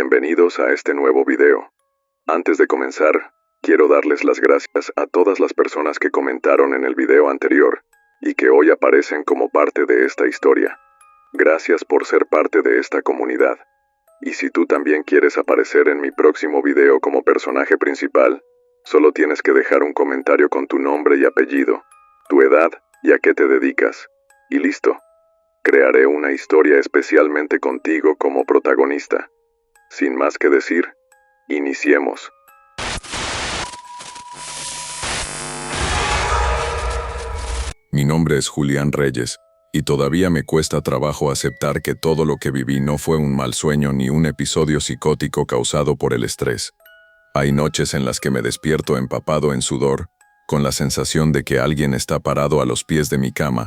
Bienvenidos a este nuevo video. Antes de comenzar, quiero darles las gracias a todas las personas que comentaron en el video anterior y que hoy aparecen como parte de esta historia. Gracias por ser parte de esta comunidad. Y si tú también quieres aparecer en mi próximo video como personaje principal, solo tienes que dejar un comentario con tu nombre y apellido, tu edad y a qué te dedicas. Y listo. Crearé una historia especialmente contigo como protagonista. Sin más que decir, iniciemos. Mi nombre es Julián Reyes, y todavía me cuesta trabajo aceptar que todo lo que viví no fue un mal sueño ni un episodio psicótico causado por el estrés. Hay noches en las que me despierto empapado en sudor, con la sensación de que alguien está parado a los pies de mi cama,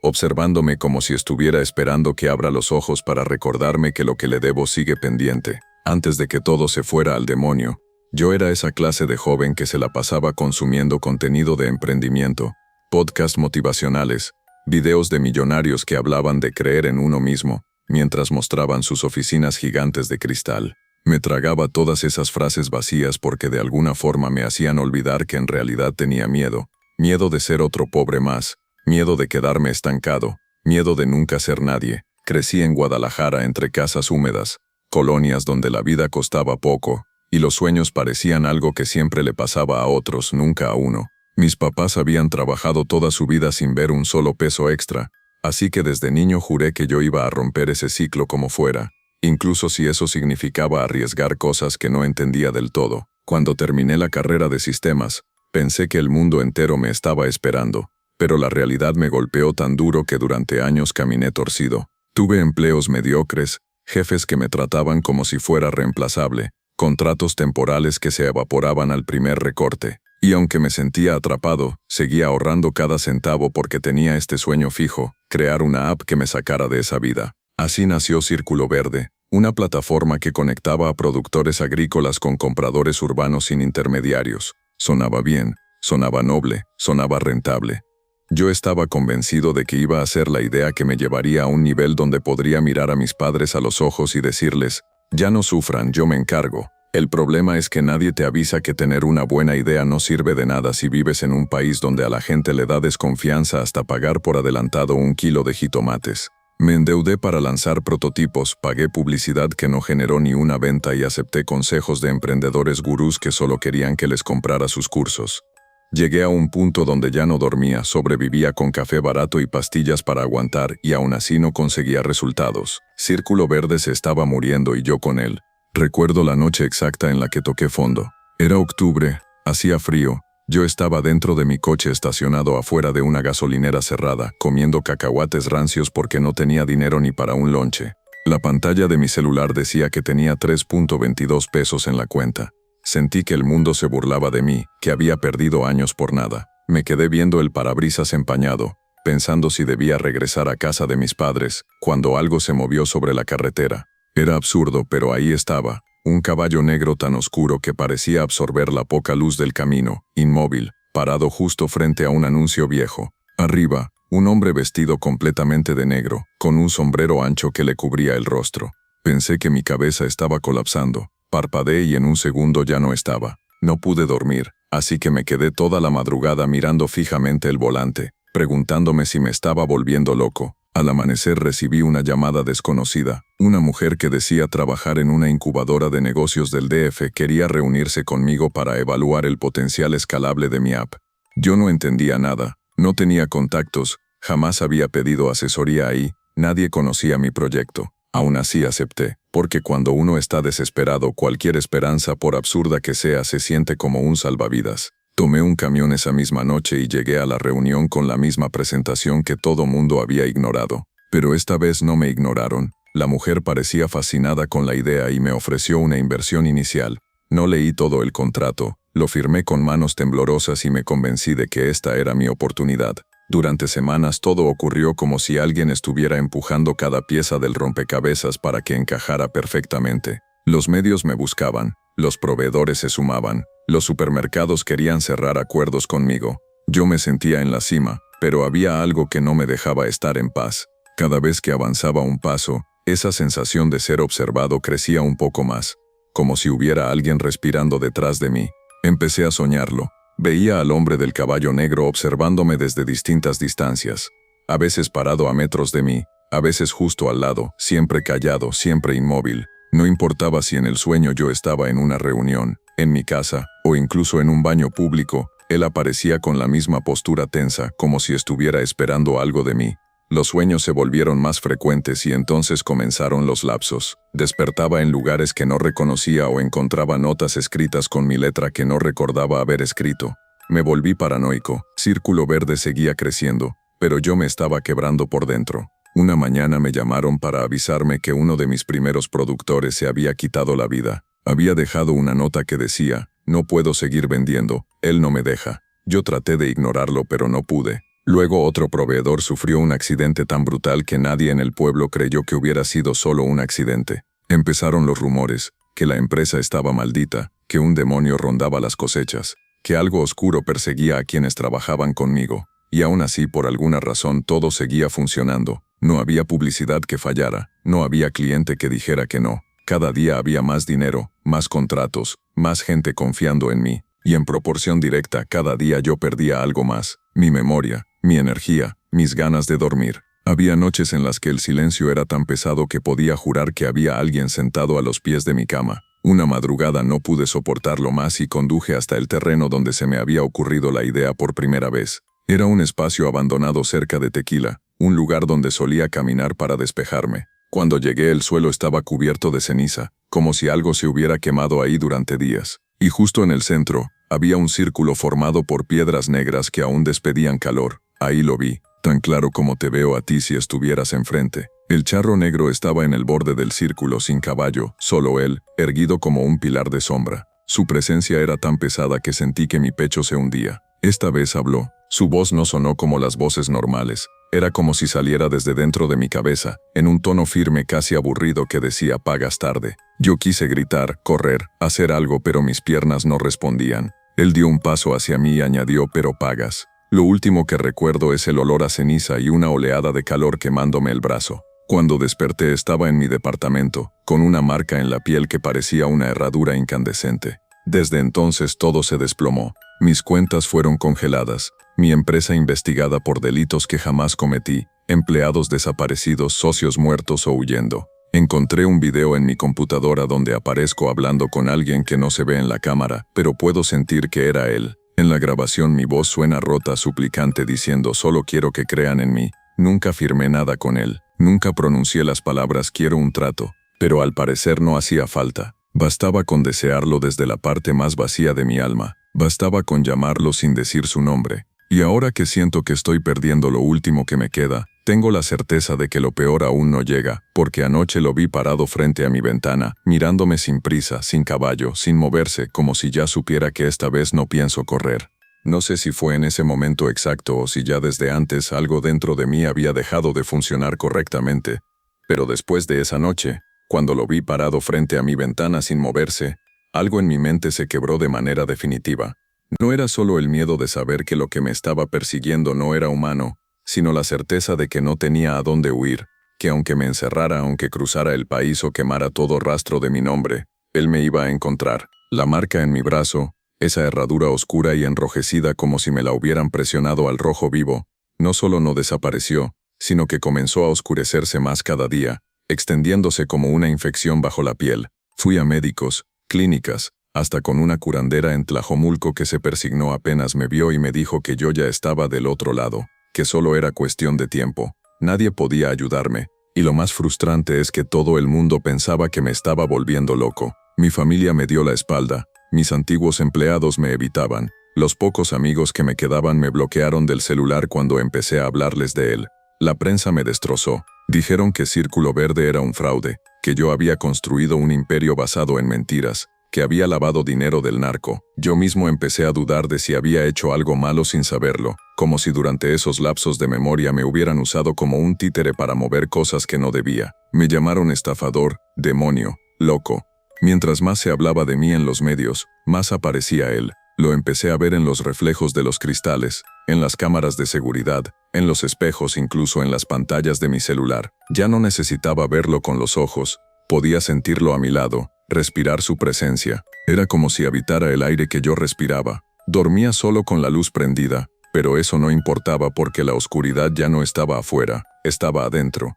observándome como si estuviera esperando que abra los ojos para recordarme que lo que le debo sigue pendiente. Antes de que todo se fuera al demonio, yo era esa clase de joven que se la pasaba consumiendo contenido de emprendimiento, podcasts motivacionales, videos de millonarios que hablaban de creer en uno mismo, mientras mostraban sus oficinas gigantes de cristal. Me tragaba todas esas frases vacías porque de alguna forma me hacían olvidar que en realidad tenía miedo de ser otro pobre más, miedo de quedarme estancado, miedo de nunca ser nadie. Crecí en Guadalajara entre casas húmedas, colonias donde la vida costaba poco, y los sueños parecían algo que siempre le pasaba a otros, nunca a uno. Mis papás habían trabajado toda su vida sin ver un solo peso extra, así que desde niño juré que yo iba a romper ese ciclo como fuera, incluso si eso significaba arriesgar cosas que no entendía del todo. Cuando terminé la carrera de sistemas, pensé que el mundo entero me estaba esperando, pero la realidad me golpeó tan duro que durante años caminé torcido. Tuve empleos mediocres, jefes que me trataban como si fuera reemplazable, contratos temporales que se evaporaban al primer recorte. Y aunque me sentía atrapado, seguía ahorrando cada centavo porque tenía este sueño fijo, crear una app que me sacara de esa vida. Así nació Círculo Verde, una plataforma que conectaba a productores agrícolas con compradores urbanos sin intermediarios. Sonaba bien, sonaba noble, sonaba rentable. Yo estaba convencido de que iba a ser la idea que me llevaría a un nivel donde podría mirar a mis padres a los ojos y decirles, ya no sufran, yo me encargo. El problema es que nadie te avisa que tener una buena idea no sirve de nada si vives en un país donde a la gente le da desconfianza hasta pagar por adelantado 1 kilo de jitomates. Me endeudé para lanzar prototipos, pagué publicidad que no generó ni una venta y acepté consejos de emprendedores gurús que solo querían que les comprara sus cursos. Llegué a un punto donde ya no dormía, sobrevivía con café barato y pastillas para aguantar y aún así no conseguía resultados. Círculo Verde se estaba muriendo y yo con él. Recuerdo la noche exacta en la que toqué fondo. Era octubre, hacía frío, yo estaba dentro de mi coche estacionado afuera de una gasolinera cerrada, comiendo cacahuates rancios porque no tenía dinero ni para un lonche. La pantalla de mi celular decía que tenía 3.22 pesos en la cuenta. Sentí que el mundo se burlaba de mí, que había perdido años por nada. Me quedé viendo el parabrisas empañado, pensando si debía regresar a casa de mis padres, cuando algo se movió sobre la carretera. Era absurdo, pero ahí estaba, un caballo negro tan oscuro que parecía absorber la poca luz del camino, inmóvil, parado justo frente a un anuncio viejo. Arriba, un hombre vestido completamente de negro, con un sombrero ancho que le cubría el rostro. Pensé que mi cabeza estaba colapsando. Parpadeé y en un segundo ya no estaba. No pude dormir, así que me quedé toda la madrugada mirando fijamente el volante, preguntándome si me estaba volviendo loco. Al amanecer recibí una llamada desconocida. Una mujer que decía trabajar en una incubadora de negocios del DF quería reunirse conmigo para evaluar el potencial escalable de mi app. Yo no entendía nada, no tenía contactos, jamás había pedido asesoría ahí, nadie conocía mi proyecto. Aún así acepté, porque cuando uno está desesperado, cualquier esperanza, por absurda que sea, se siente como un salvavidas. Tomé un camión esa misma noche y llegué a la reunión con la misma presentación que todo mundo había ignorado. Pero esta vez no me ignoraron. La mujer parecía fascinada con la idea y me ofreció una inversión inicial. No leí todo el contrato, lo firmé con manos temblorosas y me convencí de que esta era mi oportunidad. Durante semanas todo ocurrió como si alguien estuviera empujando cada pieza del rompecabezas para que encajara perfectamente. Los medios me buscaban, los proveedores se sumaban, los supermercados querían cerrar acuerdos conmigo. Yo me sentía en la cima, pero había algo que no me dejaba estar en paz. Cada vez que avanzaba un paso, Esa sensación de ser observado crecía un poco más, como si hubiera alguien respirando detrás de mí. Empecé a soñarlo. Veía al hombre del caballo negro observándome desde distintas distancias, a veces parado a metros de mí, a veces justo al lado, siempre callado, siempre inmóvil. No importaba si en el sueño yo estaba en una reunión, en mi casa, o incluso en un baño público, él aparecía con la misma postura tensa, como si estuviera esperando algo de mí. Los sueños se volvieron más frecuentes y entonces comenzaron los lapsos. Despertaba en lugares que no reconocía o encontraba notas escritas con mi letra que no recordaba haber escrito. Me volví paranoico. Círculo Verde seguía creciendo, pero yo me estaba quebrando por dentro. Una mañana me llamaron para avisarme que uno de mis primeros productores se había quitado la vida. Había dejado una nota que decía: no puedo seguir vendiendo, él no me deja. Yo traté de ignorarlo pero no pude. Luego otro proveedor sufrió un accidente tan brutal que nadie en el pueblo creyó que hubiera sido solo un accidente. Empezaron los rumores, que la empresa estaba maldita, que un demonio rondaba las cosechas, que algo oscuro perseguía a quienes trabajaban conmigo. Y aún así, por alguna razón, todo seguía funcionando. No había publicidad que fallara, no había cliente que dijera que no. Cada día había más dinero, más contratos, más gente confiando en mí. Y en proporción directa, cada día yo perdía algo más: mi memoria, mi energía, mis ganas de dormir. Había noches en las que el silencio era tan pesado que podía jurar que había alguien sentado a los pies de mi cama. Una madrugada no pude soportarlo más y conduje hasta el terreno donde se me había ocurrido la idea por primera vez. Era un espacio abandonado cerca de Tequila, un lugar donde solía caminar para despejarme. Cuando llegué, el suelo estaba cubierto de ceniza, como si algo se hubiera quemado ahí durante días. Y justo en el centro, había un círculo formado por piedras negras que aún despedían calor. Ahí lo vi, tan claro como te veo a ti si estuvieras enfrente. El charro negro estaba en el borde del círculo sin caballo, solo él, erguido como un pilar de sombra. Su presencia era tan pesada que sentí que mi pecho se hundía. Esta vez habló. Su voz no sonó como las voces normales. Era como si saliera desde dentro de mi cabeza, en un tono firme casi aburrido que decía: pagas tarde. Yo quise gritar, correr, hacer algo, pero mis piernas no respondían. Él dio un paso hacia mí y añadió: pero pagas. Lo último que recuerdo es el olor a ceniza y una oleada de calor quemándome el brazo. Cuando desperté estaba en mi departamento, con una marca en la piel que parecía una herradura incandescente. Desde entonces todo se desplomó. Mis cuentas fueron congeladas, mi empresa investigada por delitos que jamás cometí, empleados desaparecidos, socios muertos o huyendo. Encontré un video en mi computadora donde aparezco hablando con alguien que no se ve en la cámara, pero puedo sentir que era él. En la grabación mi voz suena rota, suplicante, diciendo: solo quiero que crean en mí. Nunca firmé nada con él, nunca pronuncié las palabras quiero un trato, pero al parecer no hacía falta. Bastaba con desearlo desde la parte más vacía de mi alma, bastaba con llamarlo sin decir su nombre. Y ahora que siento que estoy perdiendo lo último que me queda, tengo la certeza de que lo peor aún no llega, porque anoche lo vi parado frente a mi ventana, mirándome sin prisa, sin caballo, sin moverse, como si ya supiera que esta vez no pienso correr. No sé si fue en ese momento exacto o si ya desde antes algo dentro de mí había dejado de funcionar correctamente, pero después de esa noche, cuando lo vi parado frente a mi ventana sin moverse, algo en mi mente se quebró de manera definitiva. No era solo el miedo de saber que lo que me estaba persiguiendo no era humano, sino la certeza de que no tenía a dónde huir, que aunque me encerrara, aunque cruzara el país o quemara todo rastro de mi nombre, él me iba a encontrar. La marca en mi brazo, esa herradura oscura y enrojecida como si me la hubieran presionado al rojo vivo, no solo no desapareció, sino que comenzó a oscurecerse más cada día, extendiéndose como una infección bajo la piel. Fui a médicos, clínicas, hasta con una curandera en Tlajomulco que se persignó apenas me vio y me dijo que yo ya estaba del otro lado, que solo era cuestión de tiempo. Nadie podía ayudarme, y lo más frustrante es que todo el mundo pensaba que me estaba volviendo loco. Mi familia me dio la espalda, mis antiguos empleados me evitaban, los pocos amigos que me quedaban me bloquearon del celular cuando empecé a hablarles de él. La prensa me destrozó. Dijeron que Círculo Verde era un fraude, que yo había construido un imperio basado en mentiras, que había lavado dinero del narco. Yo mismo empecé a dudar de si había hecho algo malo sin saberlo, como si durante esos lapsos de memoria me hubieran usado como un títere para mover cosas que no debía. Me llamaron estafador, demonio, loco. Mientras más se hablaba de mí en los medios, más aparecía él. Lo empecé a ver en los reflejos de los cristales, en las cámaras de seguridad, en los espejos, incluso en las pantallas de mi celular. Ya no necesitaba verlo con los ojos, podía sentirlo a mi lado, respirar su presencia. Era como si habitara el aire que yo respiraba. Dormía solo con la luz prendida, pero eso no importaba porque la oscuridad ya no estaba afuera, estaba adentro.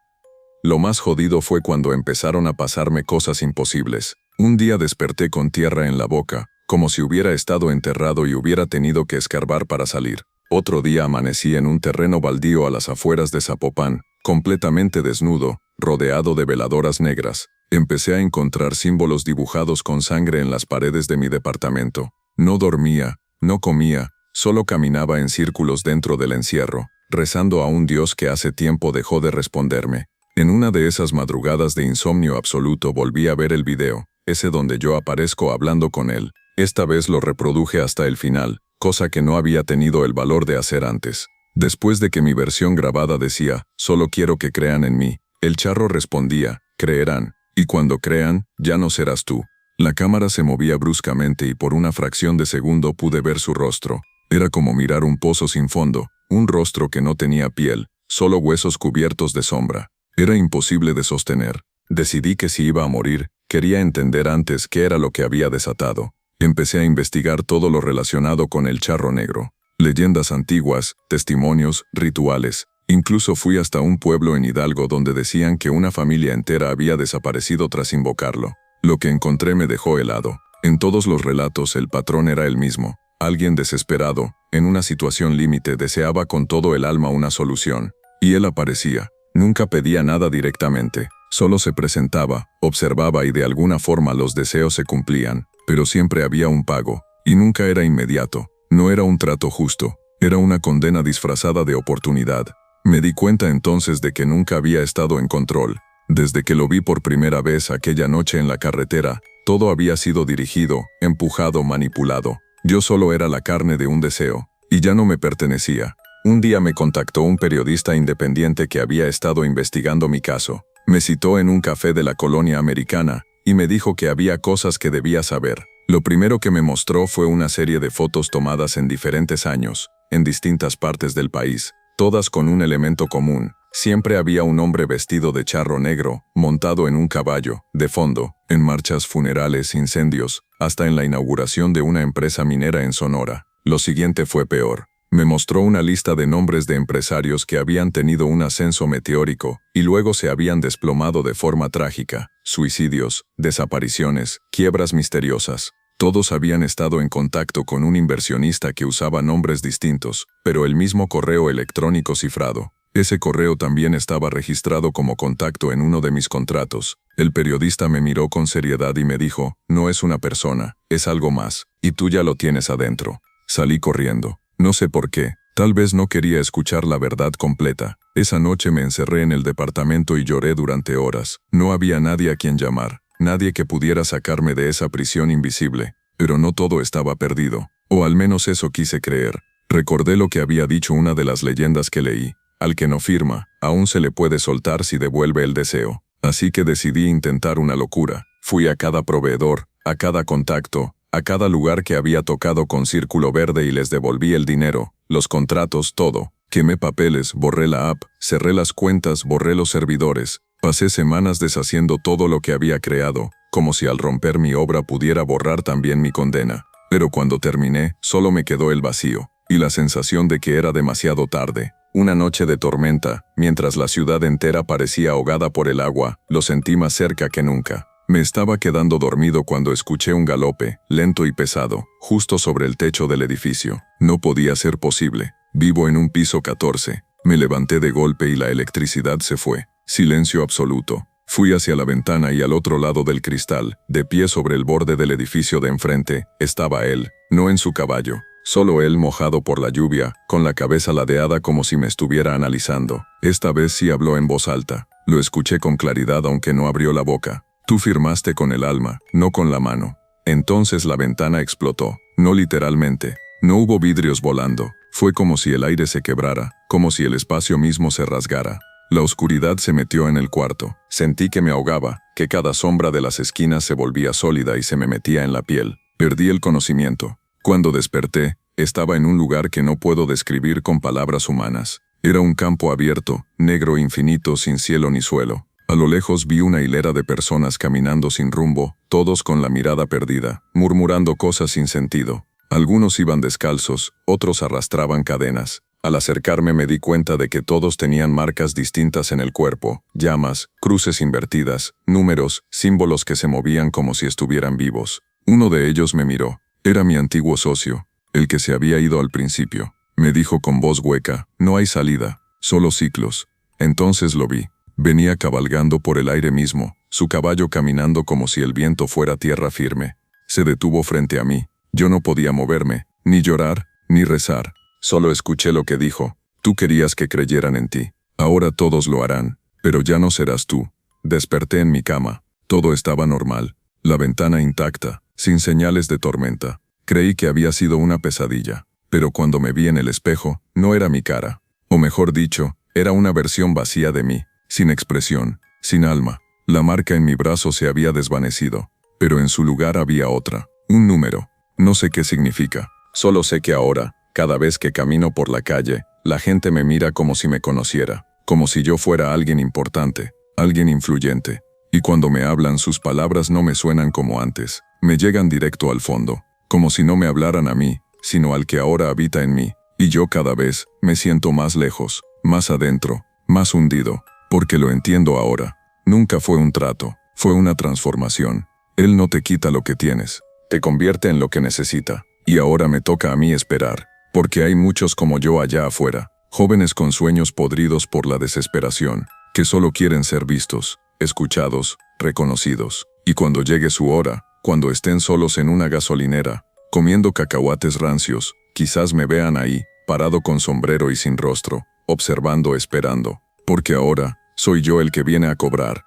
Lo más jodido fue cuando empezaron a pasarme cosas imposibles. Un día desperté con tierra en la boca, como si hubiera estado enterrado y hubiera tenido que escarbar para salir. Otro día amanecí en un terreno baldío a las afueras de Zapopan, completamente desnudo, rodeado de veladoras negras. Empecé a encontrar símbolos dibujados con sangre en las paredes de mi departamento. No dormía, no comía, solo caminaba en círculos dentro del encierro, rezando a un Dios que hace tiempo dejó de responderme. En una de esas madrugadas de insomnio absoluto volví a ver el video, ese donde yo aparezco hablando con él. Esta vez lo reproduje hasta el final, cosa que no había tenido el valor de hacer antes. Después de que mi versión grabada decía, solo quiero que crean en mí, el charro respondía, creerán, y cuando crean, ya no serás tú. La cámara se movía bruscamente y por una fracción de segundo pude ver su rostro. Era como mirar un pozo sin fondo, un rostro que no tenía piel, solo huesos cubiertos de sombra. Era imposible de sostener. Decidí que si iba a morir, quería entender antes qué era lo que había desatado. Empecé a investigar todo lo relacionado con el charro negro. Leyendas antiguas, testimonios, rituales. Incluso fui hasta un pueblo en Hidalgo donde decían que una familia entera había desaparecido tras invocarlo. Lo que encontré me dejó helado. En todos los relatos el patrón era el mismo. Alguien desesperado, en una situación límite, deseaba con todo el alma una solución. Y él aparecía. Nunca pedía nada directamente, solo se presentaba, observaba y de alguna forma los deseos se cumplían, pero siempre había un pago, y nunca era inmediato, no era un trato justo, era una condena disfrazada de oportunidad. Me di cuenta entonces de que nunca había estado en control. Desde que lo vi por primera vez aquella noche en la carretera, todo había sido dirigido, empujado, manipulado. Yo solo era la carne de un deseo, y ya no me pertenecía. Un día me contactó un periodista independiente que había estado investigando mi caso. Me citó en un café de la colonia americana y me dijo que había cosas que debía saber. Lo primero que me mostró fue una serie de fotos tomadas en diferentes años, en distintas partes del país, todas con un elemento común. Siempre había un hombre vestido de charro negro, montado en un caballo, de fondo, en marchas funerales, incendios, hasta en la inauguración de una empresa minera en Sonora. Lo siguiente fue peor. Me mostró una lista de nombres de empresarios que habían tenido un ascenso meteórico y luego se habían desplomado de forma trágica. Suicidios, desapariciones, quiebras misteriosas. Todos habían estado en contacto con un inversionista que usaba nombres distintos, pero el mismo correo electrónico cifrado. Ese correo también estaba registrado como contacto en uno de mis contratos. El periodista me miró con seriedad y me dijo, no es una persona, es algo más, y tú ya lo tienes adentro. Salí corriendo. No sé por qué, tal vez no quería escuchar la verdad completa. Esa noche me encerré en el departamento y lloré durante horas. No había nadie a quien llamar, nadie que pudiera sacarme de esa prisión invisible. Pero no todo estaba perdido, o al menos eso quise creer. Recordé lo que había dicho una de las leyendas que leí. Al que no firma, aún se le puede soltar si devuelve el deseo. Así que decidí intentar una locura. Fui a cada proveedor, a cada contacto, a cada lugar que había tocado con círculo verde y les devolví el dinero, los contratos, todo. Quemé papeles, borré la app, cerré las cuentas, borré los servidores. Pasé semanas deshaciendo todo lo que había creado, como si al romper mi obra pudiera borrar también mi condena. Pero cuando terminé, solo me quedó el vacío, y la sensación de que era demasiado tarde. Una noche de tormenta, mientras la ciudad entera parecía ahogada por el agua, lo sentí más cerca que nunca. Me estaba quedando dormido cuando escuché un galope, lento y pesado, justo sobre el techo del edificio. No podía ser posible. Vivo en un piso 14. Me levanté de golpe y la electricidad se fue. Silencio absoluto. Fui hacia la ventana y al otro lado del cristal, de pie sobre el borde del edificio de enfrente, estaba él, no en su caballo. Solo él mojado por la lluvia, con la cabeza ladeada como si me estuviera analizando. Esta vez sí habló en voz alta. Lo escuché con claridad aunque no abrió la boca. Tú firmaste con el alma, no con la mano. Entonces la ventana explotó, no literalmente. No hubo vidrios volando. Fue como si el aire se quebrara, como si el espacio mismo se rasgara. La oscuridad se metió en el cuarto. Sentí que me ahogaba, que cada sombra de las esquinas se volvía sólida y se me metía en la piel. Perdí el conocimiento. Cuando desperté, estaba en un lugar que no puedo describir con palabras humanas. Era un campo abierto, negro infinito sin cielo ni suelo. A lo lejos vi una hilera de personas caminando sin rumbo, todos con la mirada perdida, murmurando cosas sin sentido. Algunos iban descalzos, otros arrastraban cadenas. Al acercarme me di cuenta de que todos tenían marcas distintas en el cuerpo, llamas, cruces invertidas, números, símbolos que se movían como si estuvieran vivos. Uno de ellos me miró. Era mi antiguo socio, el que se había ido al principio. Me dijo con voz hueca, no hay salida, solo ciclos. Entonces lo vi. Venía cabalgando por el aire mismo, su caballo caminando como si el viento fuera tierra firme. Se detuvo frente a mí. Yo no podía moverme, ni llorar, ni rezar. Solo escuché lo que dijo. Tú querías que creyeran en ti. Ahora todos lo harán, pero ya no serás tú. Desperté en mi cama. Todo estaba normal. La ventana intacta, sin señales de tormenta. Creí que había sido una pesadilla. Pero cuando me vi en el espejo, no era mi cara. O mejor dicho, era una versión vacía de mí, sin expresión, sin alma. La marca en mi brazo se había desvanecido, pero en su lugar había otra, un número. No sé qué significa. Solo sé que ahora, cada vez que camino por la calle, la gente me mira como si me conociera, como si yo fuera alguien importante, alguien influyente. Y cuando me hablan, sus palabras no me suenan como antes, me llegan directo al fondo, como si no me hablaran a mí, sino al que ahora habita en mí, y yo cada vez me siento más lejos, más adentro, más hundido, porque lo entiendo ahora. Nunca fue un trato, fue una transformación. Él no te quita lo que tienes, te convierte en lo que necesita, y ahora me toca a mí esperar, porque hay muchos como yo allá afuera, jóvenes con sueños podridos por la desesperación, que solo quieren ser vistos, escuchados, reconocidos, y cuando llegue su hora, cuando estén solos en una gasolinera, comiendo cacahuates rancios, quizás me vean ahí, parado con sombrero y sin rostro, observando, esperando, porque ahora, soy yo el que viene a cobrar.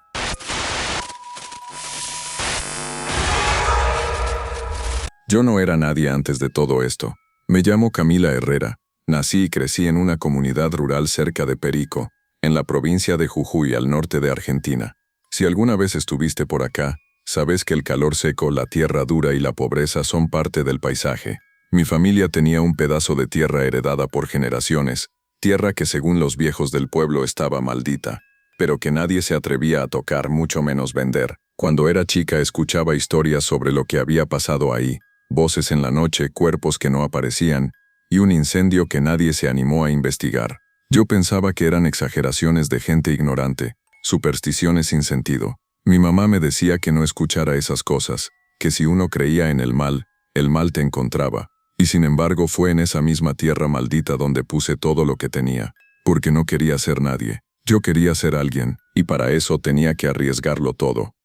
Yo no era nadie antes de todo esto. Me llamo Camila Herrera, nací y crecí en una comunidad rural cerca de Perico, en la provincia de Jujuy al norte de Argentina. Si alguna vez estuviste por acá, sabes que el calor seco, la tierra dura y la pobreza son parte del paisaje. Mi familia tenía un pedazo de tierra heredada por generaciones, tierra que según los viejos del pueblo estaba maldita, pero que nadie se atrevía a tocar, mucho menos vender. Cuando era chica escuchaba historias sobre lo que había pasado ahí, voces en la noche, cuerpos que no aparecían, y un incendio que nadie se animó a investigar. Yo pensaba que eran exageraciones de gente ignorante, supersticiones sin sentido. Mi mamá me decía que no escuchara esas cosas, que si uno creía en el mal te encontraba. Y sin embargo fue en esa misma tierra maldita donde puse todo lo que tenía, porque no quería ser nadie. Yo quería ser alguien, y para eso tenía que arriesgarlo todo.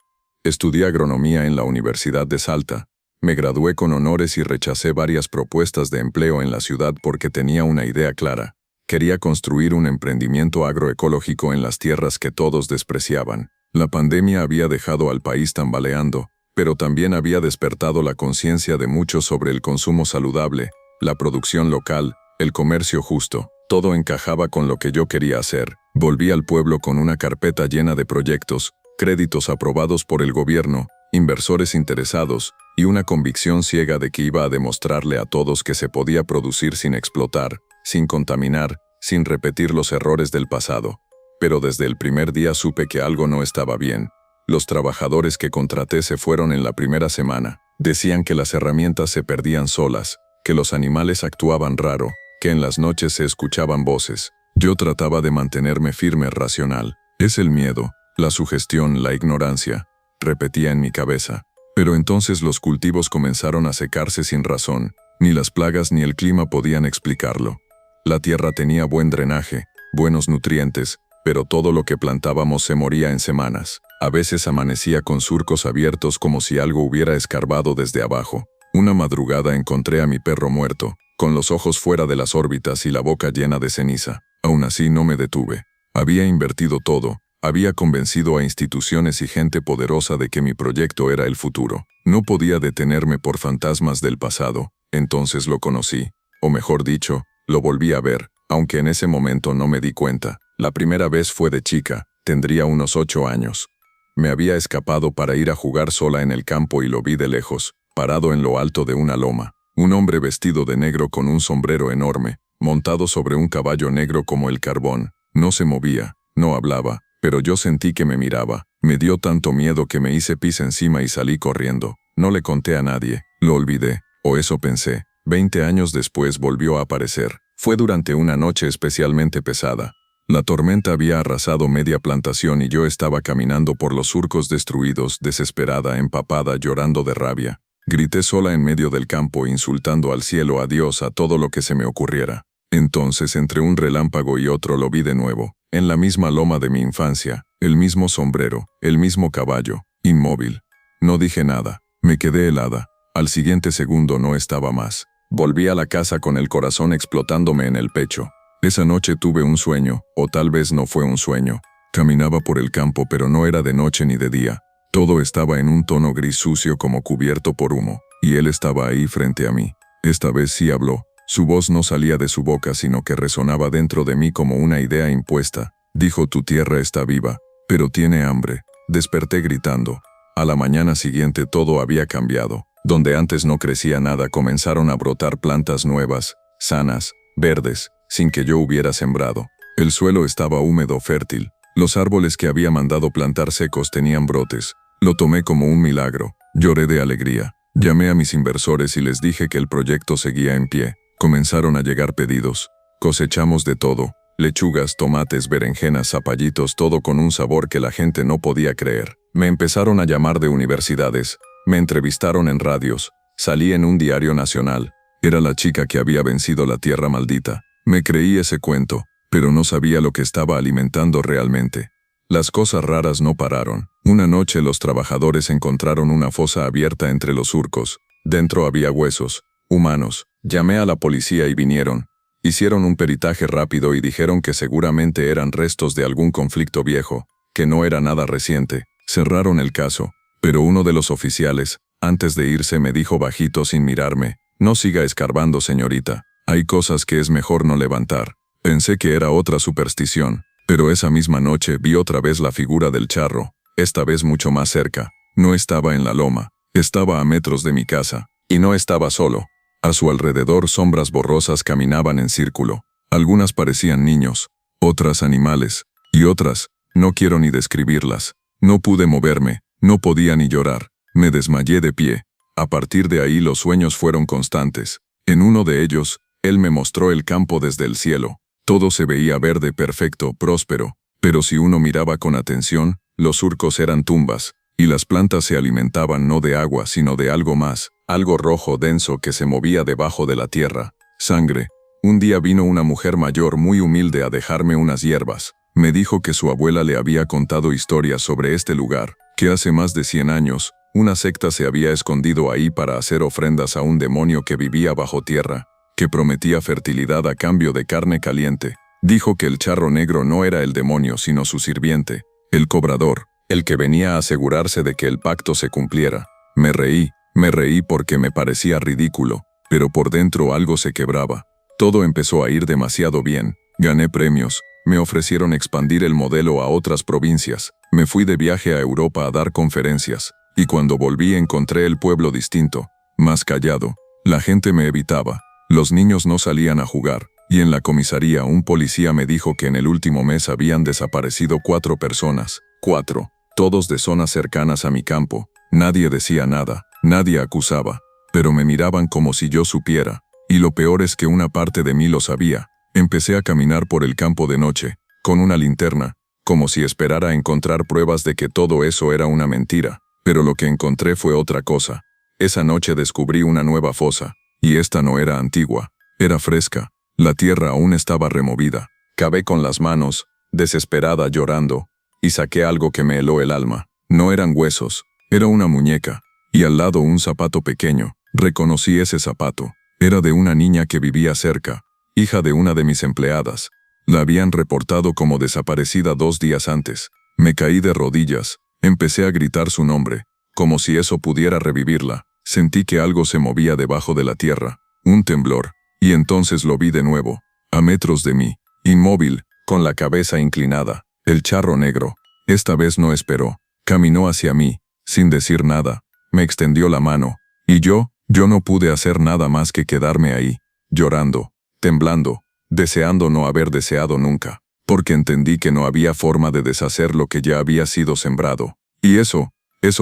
Estudié agronomía en la Universidad de Salta. Me gradué con honores y rechacé varias propuestas de empleo en la ciudad porque tenía una idea clara. Quería construir un emprendimiento agroecológico en las tierras que todos despreciaban. La pandemia había dejado al país tambaleando, pero también había despertado la conciencia de muchos sobre el consumo saludable, la producción local, el comercio justo. Todo encajaba con lo que yo quería hacer. Volví al pueblo con una carpeta llena de proyectos, créditos aprobados por el gobierno, inversores interesados, y una convicción ciega de que iba a demostrarle a todos que se podía producir sin explotar, sin contaminar, sin repetir los errores del pasado. Pero desde el primer día supe que algo no estaba bien. Los trabajadores que contraté se fueron en la primera semana. Decían que las herramientas se perdían solas, que los animales actuaban raro, que en las noches se escuchaban voces. Yo trataba de mantenerme firme, racional. Es el miedo, la sugestión, la ignorancia, repetía en mi cabeza. Pero entonces los cultivos comenzaron a secarse sin razón. Ni las plagas ni el clima podían explicarlo. La tierra tenía buen drenaje, buenos nutrientes, pero todo lo que plantábamos se moría en semanas. A veces amanecía con surcos abiertos como si algo hubiera escarbado desde abajo. Una madrugada encontré a mi perro muerto, con los ojos fuera de las órbitas y la boca llena de ceniza. Aún así no me detuve. Había invertido todo, había convencido a instituciones y gente poderosa de que mi proyecto era el futuro. No podía detenerme por fantasmas del pasado. Entonces lo conocí, o mejor dicho, lo volví a ver, aunque en ese momento no me di cuenta. La primera vez fue de chica, tendría unos 8 años. Me había escapado para ir a jugar sola en el campo y lo vi de lejos, parado en lo alto de una loma. Un hombre vestido de negro con un sombrero enorme, montado sobre un caballo negro como el carbón. No se movía, no hablaba, pero yo sentí que me miraba. Me dio tanto miedo que me hice pis encima y salí corriendo. No le conté a nadie, lo olvidé, o eso pensé. 20 años después volvió a aparecer. Fue durante una noche especialmente pesada. La tormenta había arrasado media plantación y yo estaba caminando por los surcos destruidos, desesperada, empapada, llorando de rabia. Grité sola en medio del campo, insultando al cielo, a Dios, a todo lo que se me ocurriera. Entonces, entre un relámpago y otro, lo vi de nuevo, en la misma loma de mi infancia, el mismo sombrero, el mismo caballo, inmóvil. No dije nada, me quedé helada. Al siguiente segundo no estaba más. Volví a la casa con el corazón explotándome en el pecho. Esa noche tuve un sueño, o tal vez no fue un sueño. Caminaba por el campo, pero no era de noche ni de día. Todo estaba en un tono gris sucio como cubierto por humo, y él estaba ahí frente a mí. Esta vez sí habló. Su voz no salía de su boca, sino que resonaba dentro de mí como una idea impuesta. Dijo: tu tierra está viva, pero tiene hambre. Desperté gritando. A la mañana siguiente todo había cambiado. Donde antes no crecía nada, comenzaron a brotar plantas nuevas, sanas, verdes, sin que yo hubiera sembrado. El suelo estaba húmedo, fértil. Los árboles que había mandado plantar secos tenían brotes. Lo tomé como un milagro. Lloré de alegría. Llamé a mis inversores y les dije que el proyecto seguía en pie. Comenzaron a llegar pedidos. Cosechamos de todo: lechugas, tomates, berenjenas, zapallitos, todo con un sabor que la gente no podía creer. Me empezaron a llamar de universidades. Me entrevistaron en radios. Salí en un diario nacional. Era la chica que había vencido la tierra maldita. Me creí ese cuento, pero no sabía lo que estaba alimentando realmente. Las cosas raras no pararon. Una noche los trabajadores encontraron una fosa abierta entre los surcos. Dentro había huesos humanos. Llamé a la policía y vinieron. Hicieron un peritaje rápido y dijeron que seguramente eran restos de algún conflicto viejo, que no era nada reciente. Cerraron el caso, pero uno de los oficiales, antes de irse, me dijo bajito sin mirarme: no siga escarbando, señorita. Hay cosas que es mejor no levantar. Pensé que era otra superstición, pero esa misma noche vi otra vez la figura del charro, esta vez mucho más cerca. No estaba en la loma, estaba a metros de mi casa, y no estaba solo. A su alrededor sombras borrosas caminaban en círculo. Algunas parecían niños, otras animales, y otras, no quiero ni describirlas. No pude moverme, no podía ni llorar. Me desmayé de pie. A partir de ahí los sueños fueron constantes. En uno de ellos, él me mostró el campo desde el cielo. Todo se veía verde, perfecto, próspero. Pero si uno miraba con atención, los surcos eran tumbas, y las plantas se alimentaban no de agua sino de algo más, algo rojo denso que se movía debajo de la tierra. Sangre. Un día vino una mujer mayor muy humilde a dejarme unas hierbas. Me dijo que su abuela le había contado historias sobre este lugar, que hace más de 100 años, una secta se había escondido ahí para hacer ofrendas a un demonio que vivía bajo tierra, que prometía fertilidad a cambio de carne caliente. Dijo que el charro negro no era el demonio sino su sirviente, el cobrador, el que venía a asegurarse de que el pacto se cumpliera. Me reí porque me parecía ridículo, pero por dentro algo se quebraba. Todo empezó a ir demasiado bien. Gané premios, me ofrecieron expandir el modelo a otras provincias, me fui de viaje a Europa a dar conferencias, y cuando volví encontré el pueblo distinto, más callado. La gente me evitaba, los niños no salían a jugar, y en la comisaría un policía me dijo que en el último mes habían desaparecido 4 personas. 4, todos de zonas cercanas a mi campo. Nadie decía nada, nadie acusaba, pero me miraban como si yo supiera, y lo peor es que una parte de mí lo sabía. Empecé a caminar por el campo de noche, con una linterna, como si esperara encontrar pruebas de que todo eso era una mentira, pero lo que encontré fue otra cosa. Esa noche descubrí una nueva fosa, y esta no era antigua, era fresca, la tierra aún estaba removida. Cavé con las manos, desesperada, llorando, y saqué algo que me heló el alma. No eran huesos, era una muñeca, y al lado un zapato pequeño. Reconocí ese zapato, era de una niña que vivía cerca, hija de una de mis empleadas. La habían reportado como desaparecida 2 días antes. Me caí de rodillas, empecé a gritar su nombre, como si eso pudiera revivirla. Sentí que algo se movía debajo de la tierra, un temblor, y entonces lo vi de nuevo, a metros de mí, inmóvil, con la cabeza inclinada. El charro negro, esta vez no esperó, caminó hacia mí, sin decir nada, me extendió la mano, y yo no pude hacer nada más que quedarme ahí, llorando, temblando, deseando no haber deseado nunca, porque entendí que no había forma de deshacer lo que ya había sido sembrado. Y eso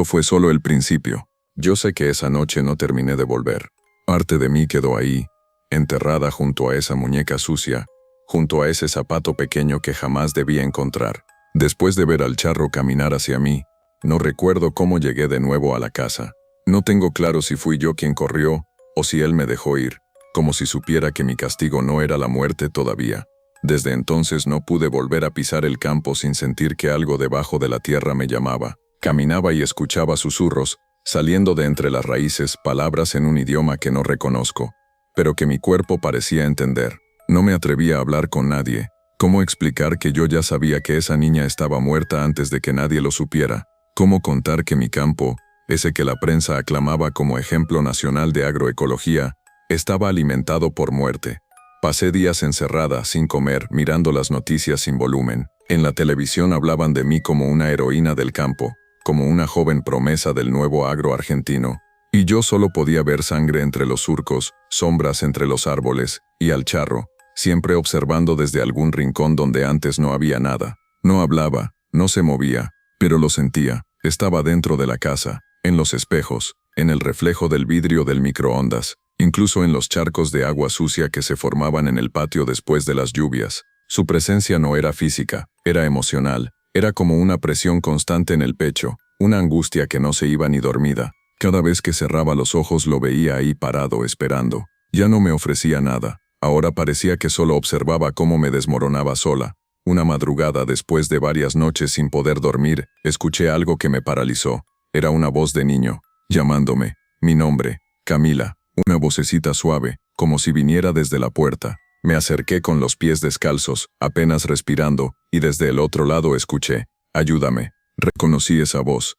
fue solo el principio. Yo sé que esa noche no terminé de volver. Parte de mí quedó ahí, enterrada junto a esa muñeca sucia, junto a ese zapato pequeño que jamás debía encontrar. Después de ver al charro caminar hacia mí, no recuerdo cómo llegué de nuevo a la casa. No tengo claro si fui yo quien corrió o si él me dejó ir, como si supiera que mi castigo no era la muerte todavía. Desde entonces no pude volver a pisar el campo sin sentir que algo debajo de la tierra me llamaba. Caminaba y escuchaba susurros, saliendo de entre las raíces, palabras en un idioma que no reconozco, pero que mi cuerpo parecía entender. No me atrevía a hablar con nadie. ¿Cómo explicar que yo ya sabía que esa niña estaba muerta antes de que nadie lo supiera? ¿Cómo contar que mi campo, ese que la prensa aclamaba como ejemplo nacional de agroecología, estaba alimentado por muerte? Pasé días encerrada, sin comer, mirando las noticias sin volumen. En la televisión hablaban de mí como una heroína del campo, como una joven promesa del nuevo agro argentino. Y yo solo podía ver sangre entre los surcos, sombras entre los árboles, y al charro, siempre observando desde algún rincón donde antes no había nada. No hablaba, no se movía, pero lo sentía. Estaba dentro de la casa, en los espejos, en el reflejo del vidrio del microondas, incluso en los charcos de agua sucia que se formaban en el patio después de las lluvias. Su presencia no era física, era emocional, era como una presión constante en el pecho, una angustia que no se iba ni dormida. Cada vez que cerraba los ojos lo veía ahí parado esperando. Ya no me ofrecía nada, ahora parecía que solo observaba cómo me desmoronaba sola. Una madrugada, después de varias noches sin poder dormir, escuché algo que me paralizó. Era una voz de niño, llamándome, mi nombre, Camila, una vocecita suave, como si viniera desde la puerta. Me acerqué con los pies descalzos, apenas respirando, y desde el otro lado escuché, ayúdame. Reconocí esa voz.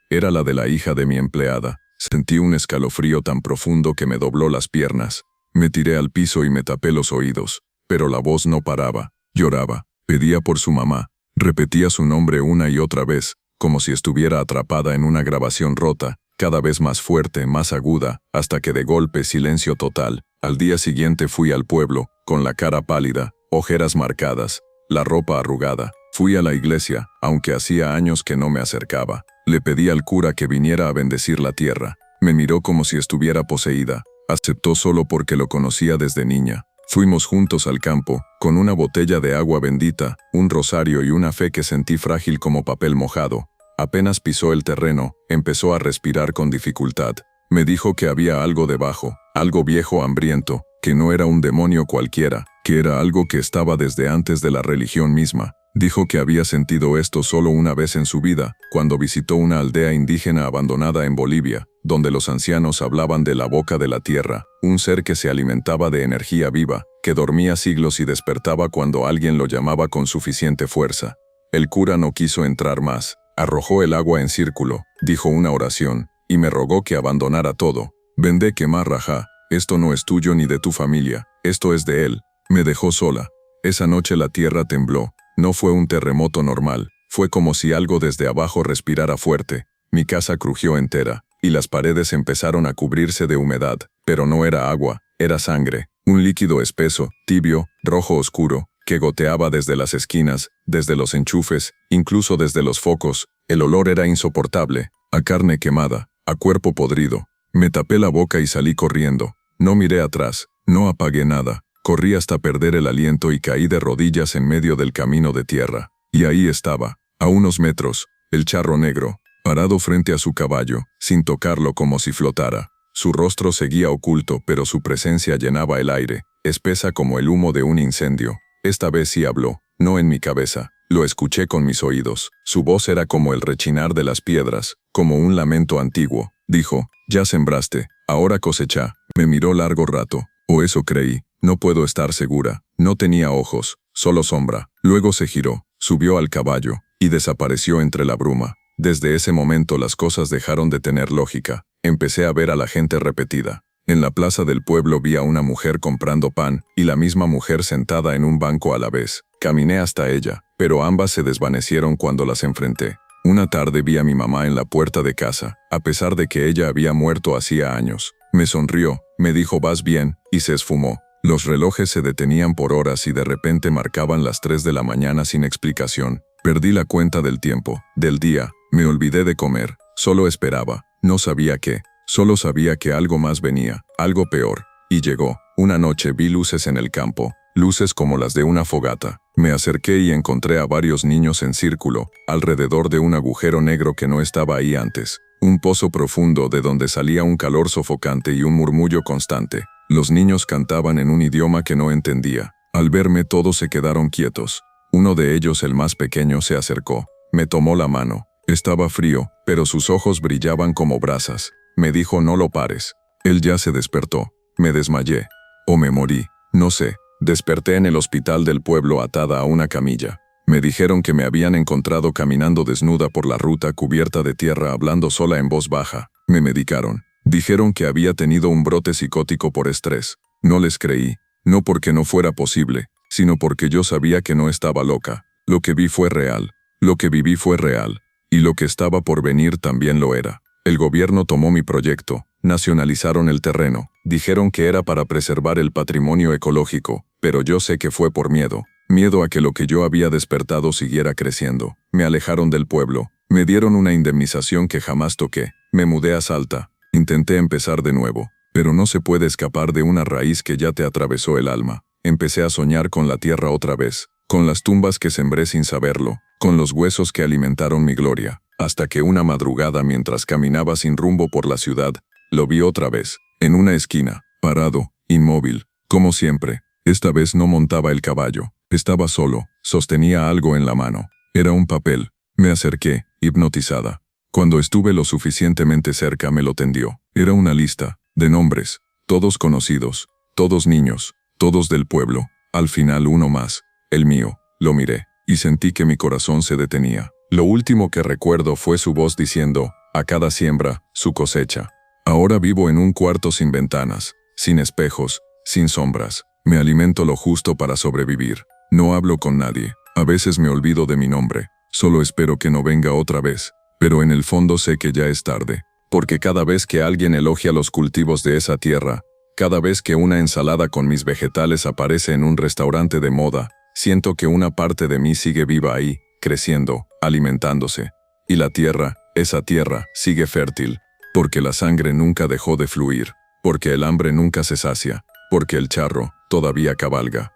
Era la de la hija de mi empleada. Sentí un escalofrío tan profundo que me dobló las piernas. Me tiré al piso y me tapé los oídos, pero la voz no paraba. Lloraba, pedía por su mamá, repetía su nombre una y otra vez, como si estuviera atrapada en una grabación rota, cada vez más fuerte, más aguda, hasta que de golpe silencio total. Al día siguiente fui al pueblo, con la cara pálida, ojeras marcadas, la ropa arrugada. Fui a la iglesia, aunque hacía años que no me acercaba. Le pedí al cura que viniera a bendecir la tierra. Me miró como si estuviera poseída. Aceptó solo porque lo conocía desde niña. Fuimos juntos al campo, con una botella de agua bendita, un rosario y una fe que sentí frágil como papel mojado. Apenas pisó el terreno, empezó a respirar con dificultad. Me dijo que había algo debajo, algo viejo hambriento, que no era un demonio cualquiera, que era algo que estaba desde antes de la religión misma. Dijo que había sentido esto solo una vez en su vida, cuando visitó una aldea indígena abandonada en Bolivia, donde los ancianos hablaban de la boca de la tierra, un ser que se alimentaba de energía viva, que dormía siglos y despertaba cuando alguien lo llamaba con suficiente fuerza. El cura no quiso entrar más, arrojó el agua en círculo, dijo una oración, y me rogó que abandonara todo. Vendé quemar rajá, esto no es tuyo ni de tu familia, esto es de él. Me dejó sola. Esa noche la tierra tembló. No fue un terremoto normal, fue como si algo desde abajo respirara fuerte. Mi casa crujió entera, y las paredes empezaron a cubrirse de humedad, pero no era agua, era sangre, un líquido espeso, tibio, rojo oscuro, que goteaba desde las esquinas, desde los enchufes, incluso desde los focos. El olor era insoportable, a carne quemada, a cuerpo podrido. Me tapé la boca y salí corriendo. No miré atrás, no apagué nada. Corrí hasta perder el aliento y caí de rodillas en medio del camino de tierra. Y ahí estaba, a unos metros, el charro negro, parado frente a su caballo, sin tocarlo como si flotara. Su rostro seguía oculto, pero su presencia llenaba el aire, espesa como el humo de un incendio. Esta vez sí habló, no en mi cabeza. Lo escuché con mis oídos. Su voz era como el rechinar de las piedras, como un lamento antiguo. Dijo, ya sembraste, ahora cosecha. Me miró largo rato, o eso creí. No puedo estar segura. No tenía ojos, solo sombra. Luego se giró, subió al caballo, y desapareció entre la bruma. Desde ese momento las cosas dejaron de tener lógica. Empecé a ver a la gente repetida. En la plaza del pueblo vi a una mujer comprando pan, y la misma mujer sentada en un banco a la vez. Caminé hasta ella, pero ambas se desvanecieron cuando las enfrenté. Una tarde vi a mi mamá en la puerta de casa, a pesar de que ella había muerto hacía años. Me sonrió, me dijo «¿Vas bien?» y se esfumó. Los relojes se detenían por horas y de repente marcaban las 3 de la mañana sin explicación. Perdí la cuenta del tiempo, del día, me olvidé de comer, solo esperaba, no sabía qué, solo sabía que algo más venía, algo peor. Y llegó. Una noche vi luces en el campo, luces como las de una fogata. Me acerqué y encontré a varios niños en círculo, alrededor de un agujero negro que no estaba ahí antes. Un pozo profundo de donde salía un calor sofocante y un murmullo constante. Los niños cantaban en un idioma que no entendía. Al verme todos se quedaron quietos. Uno de ellos, el más pequeño, se acercó. Me tomó la mano. Estaba frío, pero sus ojos brillaban como brasas. Me dijo: no lo pares. Él ya se despertó. Me desmayé. O me morí. No sé. Desperté en el hospital del pueblo atada a una camilla. Me dijeron que me habían encontrado caminando desnuda por la ruta cubierta de tierra hablando sola en voz baja. Me medicaron. Dijeron que había tenido un brote psicótico por estrés. No les creí. No porque no fuera posible, sino porque yo sabía que no estaba loca. Lo que vi fue real. Lo que viví fue real. Y lo que estaba por venir también lo era. El gobierno tomó mi proyecto. Nacionalizaron el terreno. Dijeron que era para preservar el patrimonio ecológico, pero yo sé que fue por miedo. Miedo a que lo que yo había despertado siguiera creciendo. Me alejaron del pueblo. Me dieron una indemnización que jamás toqué. Me mudé a Salta. Intenté empezar de nuevo. Pero no se puede escapar de una raíz que ya te atravesó el alma. Empecé a soñar con la tierra otra vez. Con las tumbas que sembré sin saberlo. Con los huesos que alimentaron mi gloria. Hasta que una madrugada, mientras caminaba sin rumbo por la ciudad, lo vi otra vez, en una esquina, parado, inmóvil, como siempre. Esta vez no montaba el caballo, estaba solo, sostenía algo en la mano. Era un papel. Me acerqué, hipnotizada. Cuando estuve lo suficientemente cerca me lo tendió. Era una lista, de nombres, todos conocidos, todos niños, todos del pueblo. Al final uno más, el mío. Lo miré, y sentí que mi corazón se detenía. Lo último que recuerdo fue su voz diciendo: a cada siembra, su cosecha. Ahora vivo en un cuarto sin ventanas, sin espejos, sin sombras. Me alimento lo justo para sobrevivir. No hablo con nadie. A veces me olvido de mi nombre. Solo espero que no venga otra vez. Pero en el fondo sé que ya es tarde. Porque cada vez que alguien elogia los cultivos de esa tierra, cada vez que una ensalada con mis vegetales aparece en un restaurante de moda, siento que una parte de mí sigue viva ahí, creciendo, alimentándose. Y la tierra, esa tierra, sigue fértil. Porque la sangre nunca dejó de fluir, porque el hambre nunca se sacia, porque el charro todavía cabalga.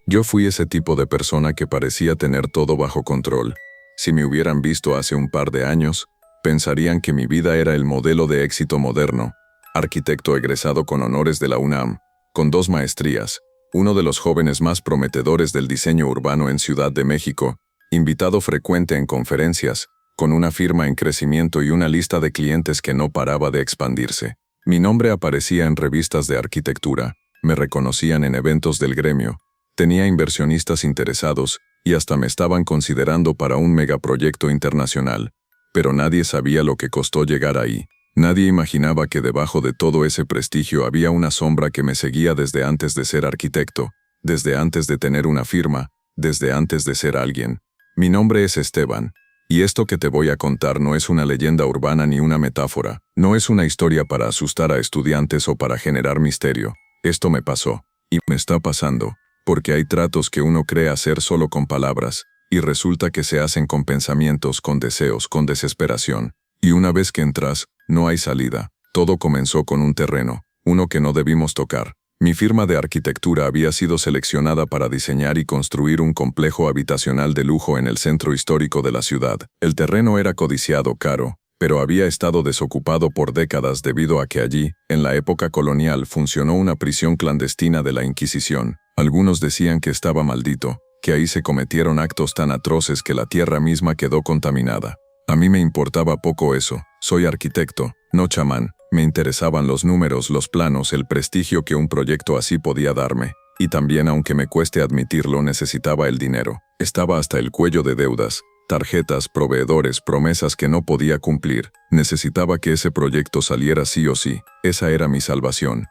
Yo fui ese tipo de persona que parecía tener todo bajo control. Si me hubieran visto hace un par de años, pensarían que mi vida era el modelo de éxito moderno. Arquitecto egresado con honores de la UNAM, con 2 maestrías, uno de los jóvenes más prometedores del diseño urbano en Ciudad de México, invitado frecuente en conferencias, con una firma en crecimiento y una lista de clientes que no paraba de expandirse. Mi nombre aparecía en revistas de arquitectura, me reconocían en eventos del gremio, tenía inversionistas interesados y hasta me estaban considerando para un megaproyecto internacional. Pero nadie sabía lo que costó llegar ahí. Nadie imaginaba que debajo de todo ese prestigio había una sombra que me seguía desde antes de ser arquitecto, desde antes de tener una firma, desde antes de ser alguien. Mi nombre es Esteban, y esto que te voy a contar no es una leyenda urbana ni una metáfora, no es una historia para asustar a estudiantes o para generar misterio. Esto me pasó, y me está pasando, porque hay tratos que uno cree hacer solo con palabras, y resulta que se hacen con pensamientos, con deseos, con desesperación. Y una vez que entras, no hay salida. Todo comenzó con un terreno, uno que no debimos tocar. Mi firma de arquitectura había sido seleccionada para diseñar y construir un complejo habitacional de lujo en el centro histórico de la ciudad. El terreno era codiciado, caro, pero había estado desocupado por décadas debido a que allí, en la época colonial, funcionó una prisión clandestina de la Inquisición. Algunos decían que estaba maldito, que ahí se cometieron actos tan atroces que la tierra misma quedó contaminada. A mí me importaba poco eso. Soy arquitecto, no chamán. Me interesaban los números, los planos, el prestigio que un proyecto así podía darme. Y también, aunque me cueste admitirlo, necesitaba el dinero. Estaba hasta el cuello de deudas, tarjetas, proveedores, promesas que no podía cumplir. Necesitaba que ese proyecto saliera sí o sí. Esa era mi salvación.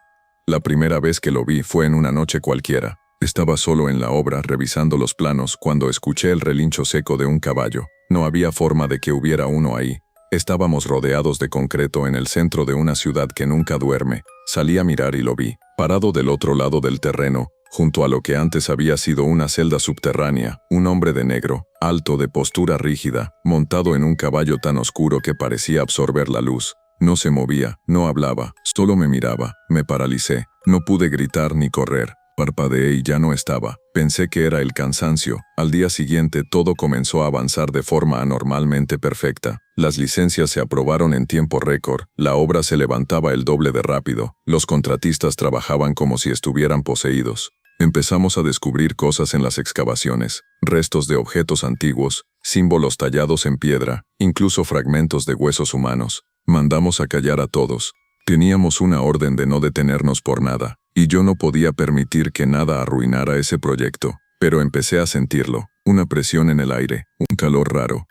La primera vez que lo vi fue en una noche cualquiera. Estaba solo en la obra revisando los planos cuando escuché el relincho seco de un caballo. No había forma de que hubiera uno ahí. Estábamos rodeados de concreto en el centro de una ciudad que nunca duerme. Salí a mirar y lo vi, parado del otro lado del terreno, junto a lo que antes había sido una celda subterránea, un hombre de negro, alto, de postura rígida, montado en un caballo tan oscuro que parecía absorber la luz. No se movía, no hablaba, solo me miraba. Me paralicé. No pude gritar ni correr. Parpadeé y ya no estaba. Pensé que era el cansancio. Al día siguiente todo comenzó a avanzar de forma anormalmente perfecta. Las licencias se aprobaron en tiempo récord. La obra se levantaba el doble de rápido. Los contratistas trabajaban como si estuvieran poseídos. Empezamos a descubrir cosas en las excavaciones, restos de objetos antiguos, símbolos tallados en piedra, incluso fragmentos de huesos humanos. Mandamos a callar a todos. Teníamos una orden de no detenernos por nada, y yo no podía permitir que nada arruinara ese proyecto, pero empecé a sentirlo, una presión en el aire, un calor raro.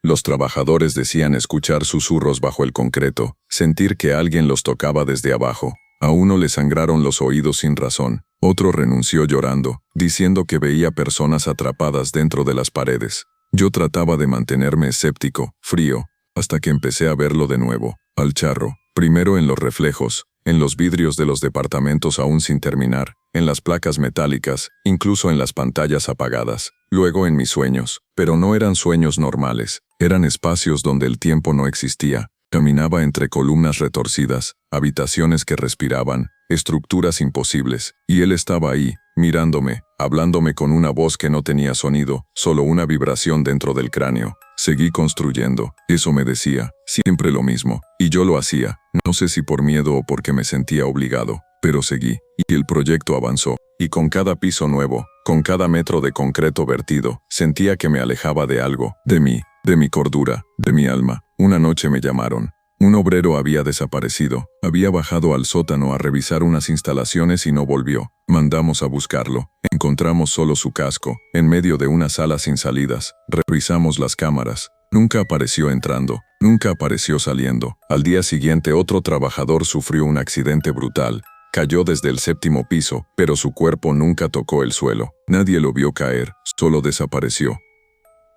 Los trabajadores decían escuchar susurros bajo el concreto, sentir que alguien los tocaba desde abajo. A uno le sangraron los oídos sin razón, otro renunció llorando, diciendo que veía personas atrapadas dentro de las paredes. Yo trataba de mantenerme escéptico, frío, hasta que empecé a verlo de nuevo, al charro. Primero en los reflejos, en los vidrios de los departamentos aún sin terminar, en las placas metálicas, incluso en las pantallas apagadas. Luego en mis sueños, pero no eran sueños normales, eran espacios donde el tiempo no existía. Caminaba entre columnas retorcidas, habitaciones que respiraban, estructuras imposibles, y él estaba ahí, mirándome, hablándome con una voz que no tenía sonido, solo una vibración dentro del cráneo. Seguí construyendo, eso me decía, siempre lo mismo, y yo lo hacía, no sé si por miedo o porque me sentía obligado, pero seguí, y el proyecto avanzó, y con cada piso nuevo, con cada metro de concreto vertido, sentía que me alejaba de algo, de mí, de mi cordura, de mi alma. Una noche me llamaron. Un obrero había desaparecido, había bajado al sótano a revisar unas instalaciones y no volvió. Mandamos a buscarlo. Encontramos solo su casco, en medio de una sala sin salidas. Revisamos las cámaras. Nunca apareció entrando, nunca apareció saliendo. Al día siguiente otro trabajador sufrió un accidente brutal. Cayó desde el 7º piso, pero su cuerpo nunca tocó el suelo. Nadie lo vio caer, solo desapareció.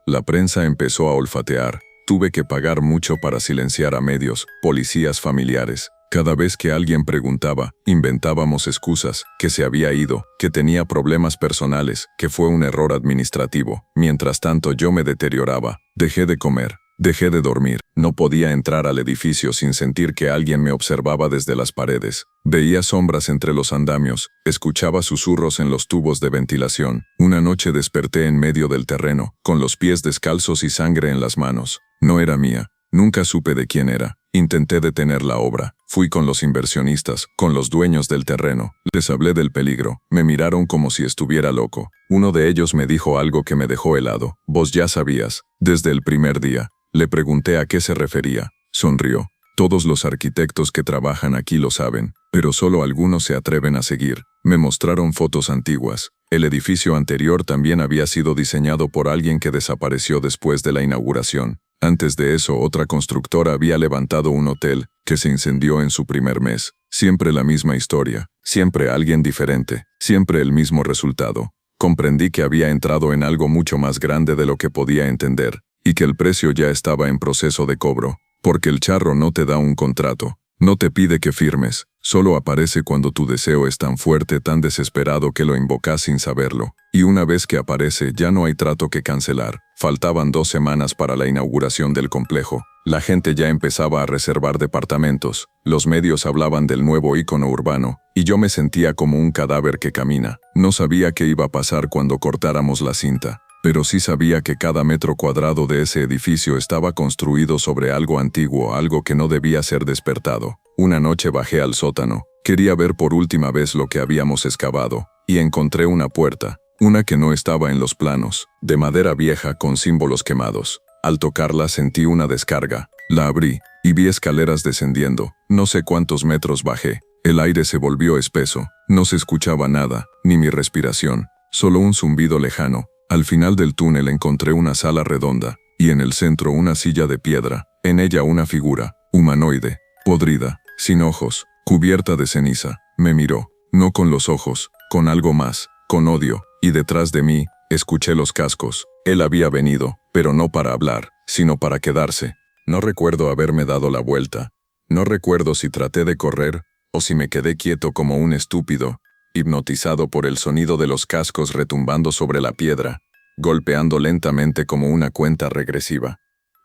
La prensa empezó a olfatear. Tuve que pagar mucho para silenciar a medios, policías, familiares. Cada vez que alguien preguntaba, inventábamos excusas, que se había ido, que tenía problemas personales, que fue un error administrativo. Mientras tanto yo me deterioraba. Dejé de comer, dejé de dormir. No podía entrar al edificio sin sentir que alguien me observaba desde las paredes. Veía sombras entre los andamios, escuchaba susurros en los tubos de ventilación. Una noche desperté en medio del terreno, con los pies descalzos y sangre en las manos. No era mía, nunca supe de quién era. Intenté detener la obra. Fui con los inversionistas, con los dueños del terreno. Les hablé del peligro. Me miraron como si estuviera loco. Uno de ellos me dijo algo que me dejó helado. Vos ya sabías, desde el primer día. Le pregunté a qué se refería. Sonrió. Todos los arquitectos que trabajan aquí lo saben, pero solo algunos se atreven a seguir. Me mostraron fotos antiguas. El edificio anterior también había sido diseñado por alguien que desapareció después de la inauguración. Antes de eso, otra constructora había levantado un hotel que se incendió en su primer mes. Siempre la misma historia, siempre alguien diferente, siempre el mismo resultado. Comprendí que había entrado en algo mucho más grande de lo que podía entender, y que el precio ya estaba en proceso de cobro, porque el charro no te da un contrato, no te pide que firmes, solo aparece cuando tu deseo es tan fuerte, tan desesperado que lo invocas sin saberlo. Y una vez que aparece ya no hay trato que cancelar. Faltaban 2 semanas para la inauguración del complejo. La gente ya empezaba a reservar departamentos. Los medios hablaban del nuevo ícono urbano, y yo me sentía como un cadáver que camina. No sabía qué iba a pasar cuando cortáramos la cinta, pero sí sabía que cada metro cuadrado de ese edificio estaba construido sobre algo antiguo, algo que no debía ser despertado. Una noche bajé al sótano. Quería ver por última vez lo que habíamos excavado, y encontré una puerta. Una que no estaba en los planos, de madera vieja con símbolos quemados. Al tocarla sentí una descarga. La abrí, y vi escaleras descendiendo. No sé cuántos metros bajé. El aire se volvió espeso. No se escuchaba nada, ni mi respiración. Solo un zumbido lejano. Al final del túnel encontré una sala redonda, y en el centro una silla de piedra. En ella una figura, humanoide, podrida, sin ojos, cubierta de ceniza. Me miró, no con los ojos, con algo más, con odio. Y detrás de mí, escuché los cascos. Él había venido, pero no para hablar, sino para quedarse. No recuerdo haberme dado la vuelta. No recuerdo si traté de correr o si me quedé quieto como un estúpido, hipnotizado por el sonido de los cascos retumbando sobre la piedra, golpeando lentamente como una cuenta regresiva.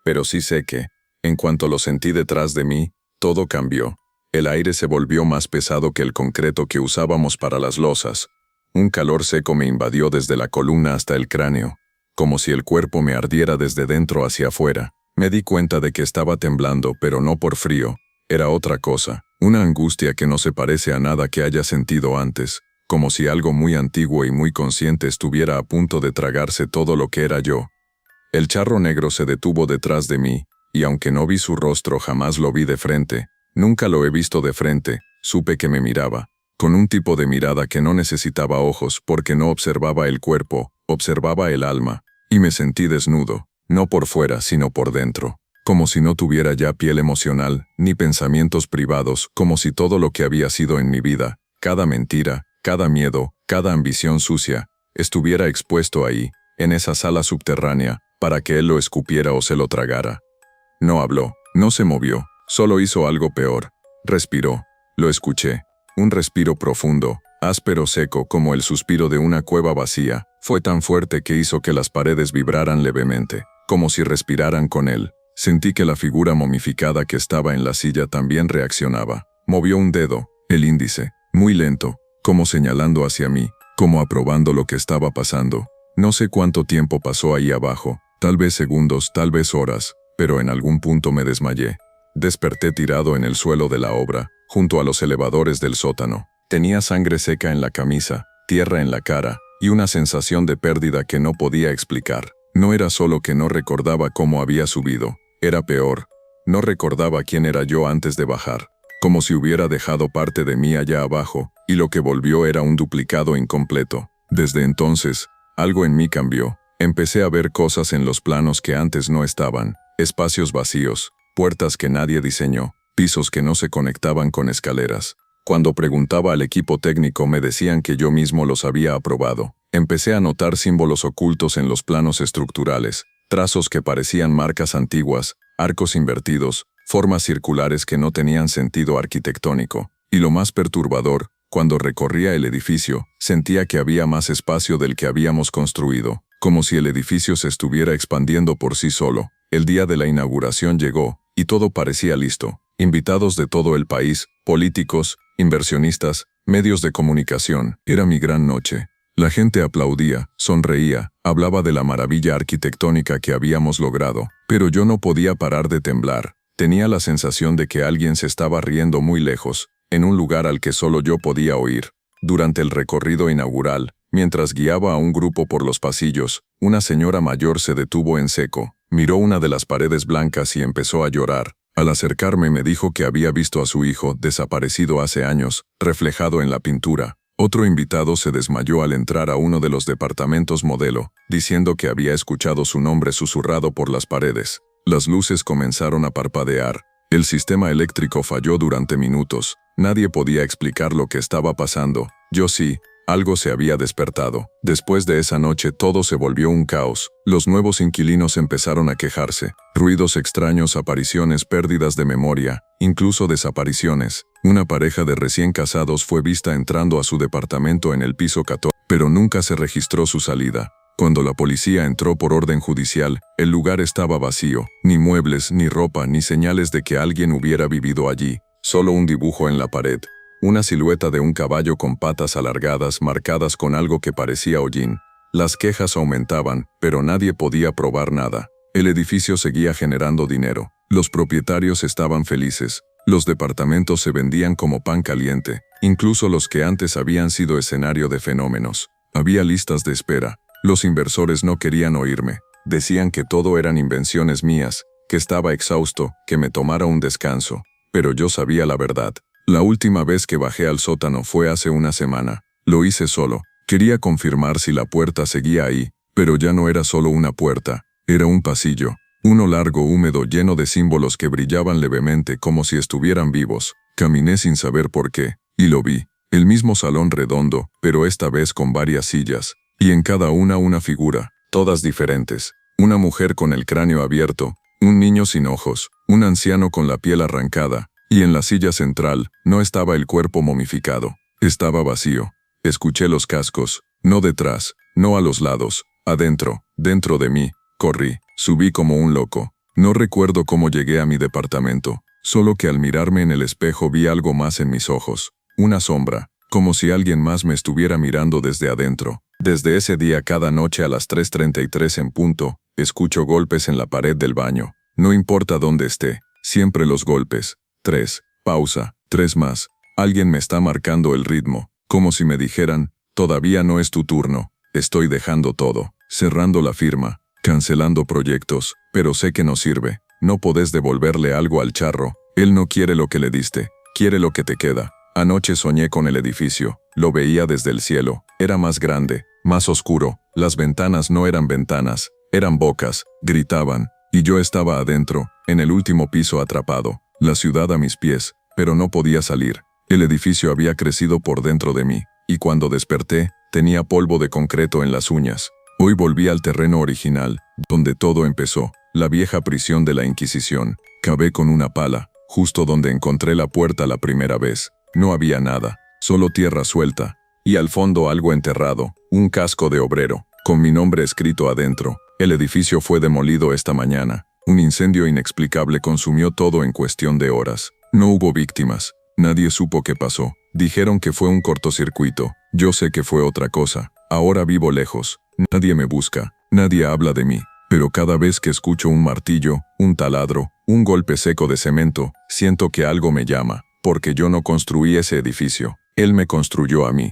Pero sí sé que, en cuanto lo sentí detrás de mí, todo cambió. El aire se volvió más pesado que el concreto que usábamos para las losas. Un calor seco me invadió desde la columna hasta el cráneo, como si el cuerpo me ardiera desde dentro hacia afuera. Me di cuenta de que estaba temblando, pero no por frío. Era otra cosa, una angustia que no se parece a nada que haya sentido antes, como si algo muy antiguo y muy consciente estuviera a punto de tragarse todo lo que era yo. El charro negro se detuvo detrás de mí, y aunque no vi su rostro jamás lo vi de frente, nunca lo he visto de frente, supe que me miraba, con un tipo de mirada que no necesitaba ojos porque no observaba el cuerpo, observaba el alma, y me sentí desnudo, no por fuera sino por dentro, como si no tuviera ya piel emocional, ni pensamientos privados, como si todo lo que había sido en mi vida, cada mentira, cada miedo, cada ambición sucia, estuviera expuesto ahí, en esa sala subterránea, para que él lo escupiera o se lo tragara. No habló, no se movió, solo hizo algo peor. Respiró. Lo escuché. Un respiro profundo, áspero seco como el suspiro de una cueva vacía, fue tan fuerte que hizo que las paredes vibraran levemente, como si respiraran con él. Sentí que la figura momificada que estaba en la silla también reaccionaba. Movió un dedo, el índice, muy lento, como señalando hacia mí, como aprobando lo que estaba pasando. No sé cuánto tiempo pasó ahí abajo, tal vez segundos, tal vez horas, pero en algún punto me desmayé. Desperté tirado en el suelo de la obra, junto a los elevadores del sótano. Tenía sangre seca en la camisa, tierra en la cara, y una sensación de pérdida que no podía explicar. No era solo que no recordaba cómo había subido, era peor. No recordaba quién era yo antes de bajar, como si hubiera dejado parte de mí allá abajo, y lo que volvió era un duplicado incompleto. Desde entonces, algo en mí cambió. Empecé a ver cosas en los planos que antes no estaban, espacios vacíos, puertas que nadie diseñó, pisos que no se conectaban con escaleras. Cuando preguntaba al equipo técnico me decían que yo mismo los había aprobado. Empecé a notar símbolos ocultos en los planos estructurales, trazos que parecían marcas antiguas, arcos invertidos, formas circulares que no tenían sentido arquitectónico. Y lo más perturbador, cuando recorría el edificio, sentía que había más espacio del que habíamos construido, como si el edificio se estuviera expandiendo por sí solo. El día de la inauguración llegó, y todo parecía listo. Invitados de todo el país, políticos, inversionistas, medios de comunicación. Era mi gran noche. La gente aplaudía, sonreía, hablaba de la maravilla arquitectónica que habíamos logrado, pero yo no podía parar de temblar. Tenía la sensación de que alguien se estaba riendo muy lejos, en un lugar al que solo yo podía oír. Durante el recorrido inaugural, mientras guiaba a un grupo por los pasillos, una señora mayor se detuvo en seco, miró una de las paredes blancas y empezó a llorar. Al acercarme me dijo que había visto a su hijo, desaparecido hace años, reflejado en la pintura. Otro invitado se desmayó al entrar a uno de los departamentos modelo, diciendo que había escuchado su nombre susurrado por las paredes. Las luces comenzaron a parpadear. El sistema eléctrico falló durante minutos. Nadie podía explicar lo que estaba pasando. Yo sí. Algo se había despertado. Después de esa noche todo se volvió un caos. Los nuevos inquilinos empezaron a quejarse. Ruidos extraños, apariciones, pérdidas de memoria, incluso desapariciones. Una pareja de recién casados fue vista entrando a su departamento en el piso 14, pero nunca se registró su salida. Cuando la policía entró por orden judicial, el lugar estaba vacío. Ni muebles, ni ropa, ni señales de que alguien hubiera vivido allí. Solo un dibujo en la pared. Una silueta de un caballo con patas alargadas marcadas con algo que parecía hollín. Las quejas aumentaban, pero nadie podía probar nada. El edificio seguía generando dinero. Los propietarios estaban felices. Los departamentos se vendían como pan caliente, incluso los que antes habían sido escenario de fenómenos. Había listas de espera. Los inversores no querían oírme. Decían que todo eran invenciones mías, que estaba exhausto, que me tomara un descanso. Pero yo sabía la verdad. La última vez que bajé al sótano fue hace una semana. Lo hice solo. Quería confirmar si la puerta seguía ahí, pero ya no era solo una puerta, era un pasillo. Uno largo, húmedo, lleno de símbolos que brillaban levemente como si estuvieran vivos. Caminé sin saber por qué, y lo vi. El mismo salón redondo, pero esta vez con varias sillas, y en cada una figura, todas diferentes. Una mujer con el cráneo abierto, Un niño sin ojos, un anciano con la piel arrancada, y en la silla central no estaba el cuerpo momificado. Estaba vacío. Escuché los cascos, no detrás, no a los lados, adentro, dentro de mí. Corrí, subí como un loco. No recuerdo cómo llegué a mi departamento, solo que al mirarme en el espejo vi algo más en mis ojos, una sombra, como si alguien más me estuviera mirando desde adentro. Desde ese día cada noche a las 3:33 en punto, escucho golpes en la pared del baño. No importa dónde esté, siempre los golpes. 3, pausa, 3 más. Alguien me está marcando el ritmo, como si me dijeran, todavía no es tu turno, estoy dejando todo, cerrando la firma, cancelando proyectos, pero sé que no sirve, no podés devolverle algo al charro, él no quiere lo que le diste, quiere lo que te queda. Anoche soñé con el edificio, lo veía desde el cielo, era más grande, más oscuro, las ventanas no eran ventanas, eran bocas, gritaban, y yo estaba adentro, en el último piso atrapado, la ciudad a mis pies, pero no podía salir. El edificio había crecido por dentro de mí, y cuando desperté, tenía polvo de concreto en las uñas. Hoy volví al terreno original, donde todo empezó, la vieja prisión de la Inquisición. Cavé con una pala, justo donde encontré la puerta la primera vez. No había nada, solo tierra suelta, y al fondo algo enterrado, un casco de obrero, con mi nombre escrito adentro. El edificio fue demolido esta mañana. Un incendio inexplicable consumió todo en cuestión de horas. No hubo víctimas. Nadie supo qué pasó. Dijeron que fue un cortocircuito. Yo sé que fue otra cosa. Ahora vivo lejos. Nadie me busca. Nadie habla de mí. Pero cada vez que escucho un martillo, un taladro, un golpe seco de cemento, siento que algo me llama. Porque yo no construí ese edificio. Él me construyó a mí.